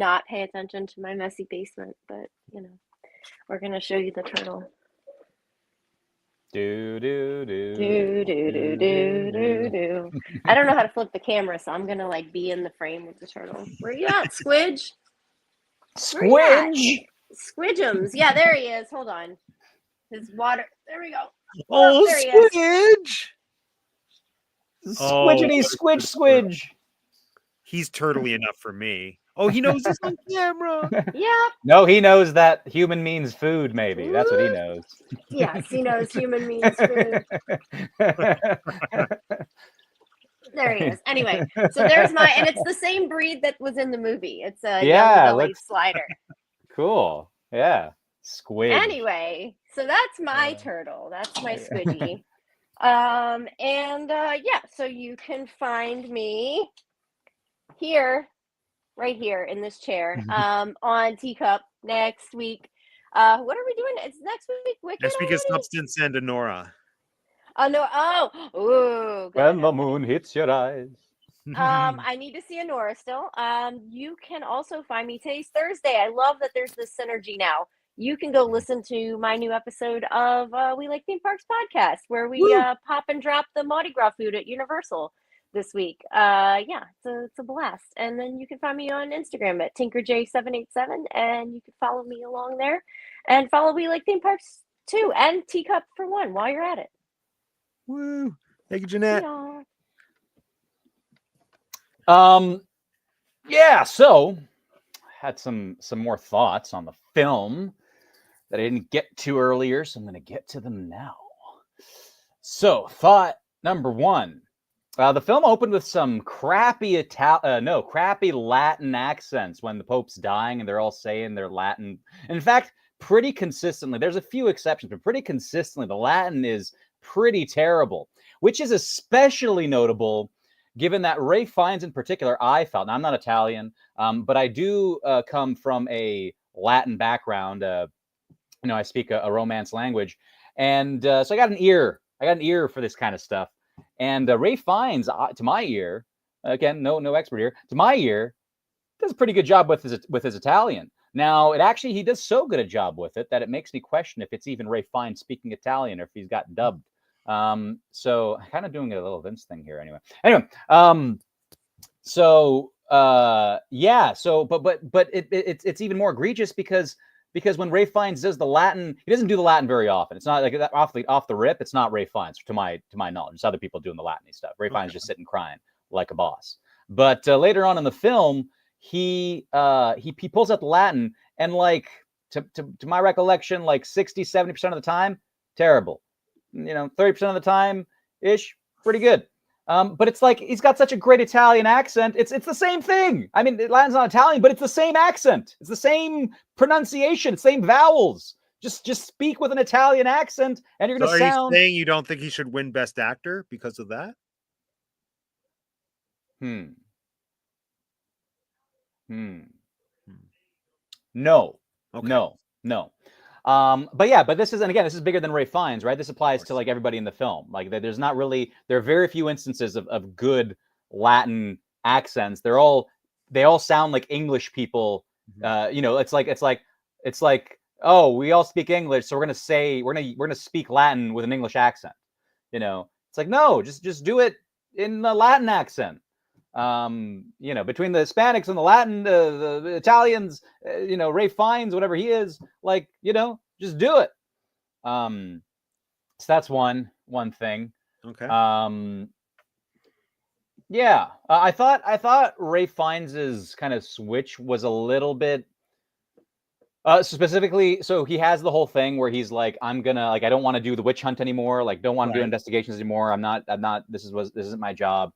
not pay attention to my messy basement, but you know, we're gonna show you the turtle. Do do do Do do do do do do. I don't know how to flip the camera, so I'm gonna like be in the frame with the turtle. Where you at, Squidge? Squidge. Squidgems. Yeah, there he is. Hold on. His water. There we go. Oh, there he is. Squidge. Squidgety squidge squidge. He's turtly enough for me. Oh, he knows he's on camera. Yeah. No, he knows that human means food, maybe. That's what he knows. Yes, he knows human means food. There he is. Anyway, so there's and it's the same breed that was in the movie. It's a yellow belly slider. Cool. Yeah. Squid. Anyway, so that's my turtle. That's my squidgy. Yeah, so you can find me here, right here in this chair, on Teacup next week. What are we doing? It's next week. Wicked Next week is already? Substance and Nora. Oh no! Ooh, good. When the moon hits your eyes. I need to see Nora still. You can also find me. Today's Thursday. I love that there's this synergy now. You can go listen to my new episode of We Like Theme Parks podcast, where we pop and drop the Mardi Gras food at Universal this week. Yeah, it's a blast. And then you can find me on Instagram at TinkerJ787, and you can follow me along there, and follow We Like Theme Parks too, and Teacup for One while you're at it. Woo! Thank you, Jeanette. Yeah. So had some more thoughts on the film that I didn't get to earlier, so I'm going to get to them now. So, thought number one. The film opened with some crappy Latin accents when the Pope's dying and they're all saying their Latin. In fact, pretty consistently, there's a few exceptions, but pretty consistently, the Latin is pretty terrible, which is especially notable given that Ralph Fiennes in particular, I felt, now I'm not Italian, but I do come from a Latin background. I speak a Romance language. And so I got an ear for this kind of stuff. And Ralph Fiennes, to my ear, again, no expert here, to my ear, does a pretty good job with his Italian. Now, he does so good a job with it that it makes me question if it's even Ralph Fiennes speaking Italian or if he's got dubbed. So I'm kind of doing a little Vince thing here anyway. So yeah, so but it's even more egregious because when Ray Fiennes does the Latin, he doesn't do the Latin very often. It's not like that off the rip. It's not Ray Fiennes to my knowledge. It's other people doing the Latin stuff. Ray Fiennes just sitting crying like a boss. But later on in the film, he pulls out the Latin, and like to my recollection, like 60-70% of the time, terrible. 30% of the time ish, pretty good. But it's like he's got such a great Italian accent. It's the same thing. I mean, Latin's not Italian, but it's the same accent. It's the same pronunciation, same vowels. Just speak with an Italian accent, and you're going to sound. Are you saying you don't think he should win Best Actor because of that? No. Okay. No. But this is bigger than Ray Fiennes, right? This applies to like everybody in the film. Like there are very few instances of good Latin accents. They all sound like English people. It's like, oh, we all speak English, so we're gonna speak Latin with an English accent. It's like, no, just do it in the Latin accent. Between the Hispanics and the Latin, the Italians, Ray Fiennes, whatever he is, like, just do it. So that's one thing. Okay. Yeah, I thought Ray Fiennes's kind of switch was a little bit. Specifically, so he has the whole thing where he's like, I don't want to do the witch hunt anymore. Like, don't want to do investigations anymore. I'm not. This isn't my job.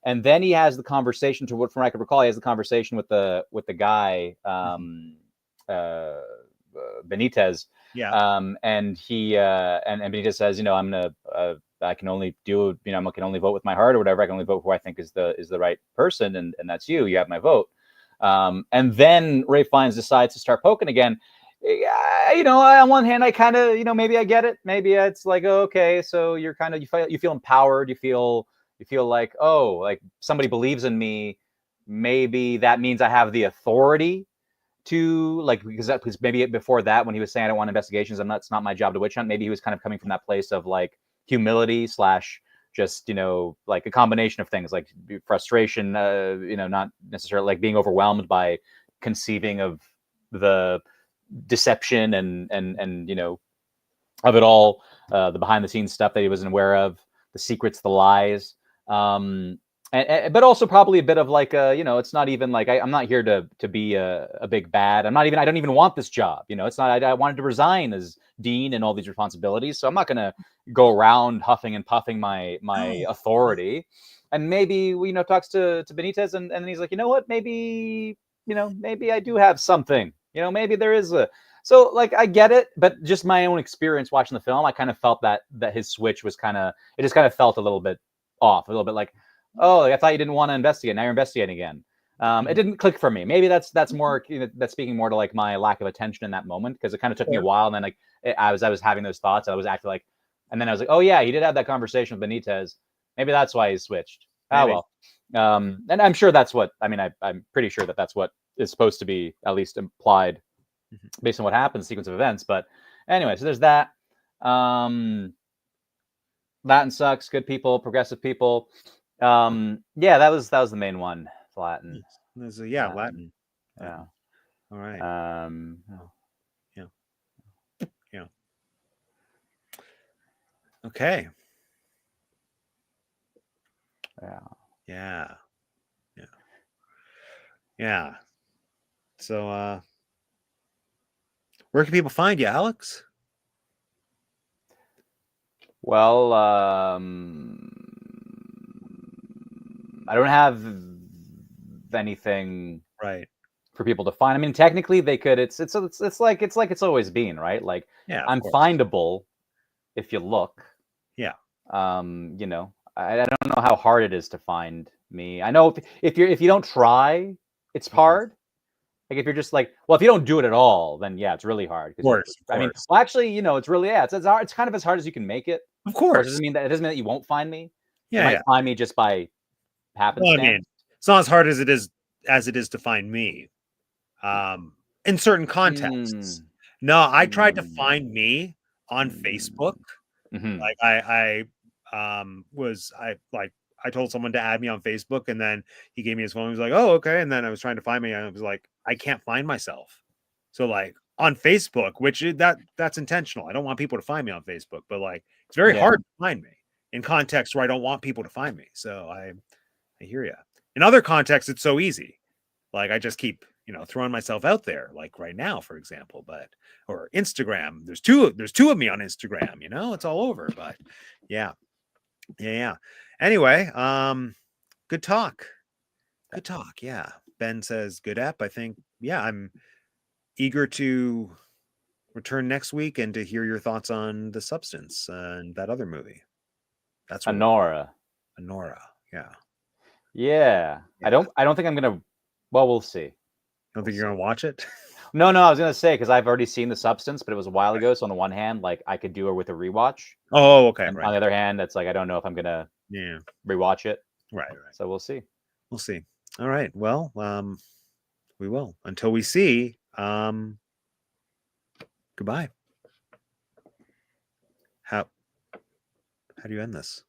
And then he has the conversation, from what I can recall, he has the conversation with the guy, Benitez. Yeah. And he and Benitez says, I can only do, I can only vote with my heart or whatever. I can only vote who I think is the right person, and that's you. You have my vote. And then Ray Fiennes decides to start poking again. On one hand, I kind of, maybe I get it. Maybe it's like, oh, okay, so you're kind of, you feel empowered. You feel like, oh, like somebody believes in me. Maybe that means I have the authority to, like, because maybe before that, when he was saying I don't want investigations, it's not my job to witch hunt. Maybe he was kind of coming from that place of like humility / just, like a combination of things, like frustration, not necessarily like being overwhelmed by conceiving of the deception and of it all, the behind the scenes stuff that he wasn't aware of, the secrets, the lies. But also probably a bit of like, it's not even like I'm not here to be a big bad. I don't even want this job. It's not. I wanted to resign as dean and all these responsibilities, so I'm not going to go around huffing and puffing my authority. And maybe talks to Benitez, and he's like, you know what? Maybe I do have something. Maybe there is a. So like I get it, but just my own experience watching the film, I kind of felt that his switch was it just kind of felt a little bit off, a little bit like, oh, I thought you didn't want to investigate. Now you're investigating again. It didn't click for me. Maybe that's more, that's speaking more to like my lack of attention in that moment, because it kind of took me a while. And then like I was having those thoughts. I was actually like, and then I was like, oh yeah, he did have that conversation with Benitez. Maybe that's why he switched. Maybe. Oh well. And I'm sure that's what, I'm pretty sure that's what is supposed to be at least implied based on what happens, sequence of events. But anyway, so there's that. Latin sucks. Good people, progressive people. Yeah, that was the main one. Latin. Latin. Yeah. All right. Yeah. Okay. Yeah. So, where can people find you, Alex? Well, I don't have anything right for people to find. I mean, technically they could. It's like it's always been, right? Like, yeah, I'm findable if you look. Yeah. I don't know how hard it is to find me. I know if you don't try, it's hard. Like if you're just like, well, if you don't do it at all, then yeah, it's really hard. Of course. I mean, well, actually, it's really, it's kind of as hard as you can make it. Of course. It doesn't mean that you won't find me. Yeah. You might find me just by happenstance. Well, I mean, it's not as hard as it is to find me. In certain contexts. No, I tried to find me on Facebook Mhm. Like I told someone to add me on Facebook, and then he gave me his phone. He was like, "Oh, okay." And then I was trying to find me, and I was like, I can't find myself. So like on Facebook, that's intentional. I don't want people to find me on Facebook, but like it's very Yeah. hard to find me in context where I don't want people to find me. So I hear you. In other contexts, it's so easy. Like I just keep, throwing myself out there, like right now, for example, or Instagram. There's two of me on Instagram, it's all over. But yeah. Anyway, good talk. Good talk. Yeah. Ben says good ep. I think, yeah, I'm eager to return next week and to hear your thoughts on The Substance and that other movie. That's what Honora. Yeah. Yeah. I don't think I'm gonna. Well, we'll see. Don't think you're gonna watch it? No, I was gonna say because I've already seen The Substance, but it was a while ago. So on the one hand, like I could do it with a rewatch. Oh, okay. And Right. on the other hand, it's like I don't know if I'm gonna rewatch it. Right. So we'll see. We'll see. All right. Well, we will. Until we see. Goodbye. How do you end this?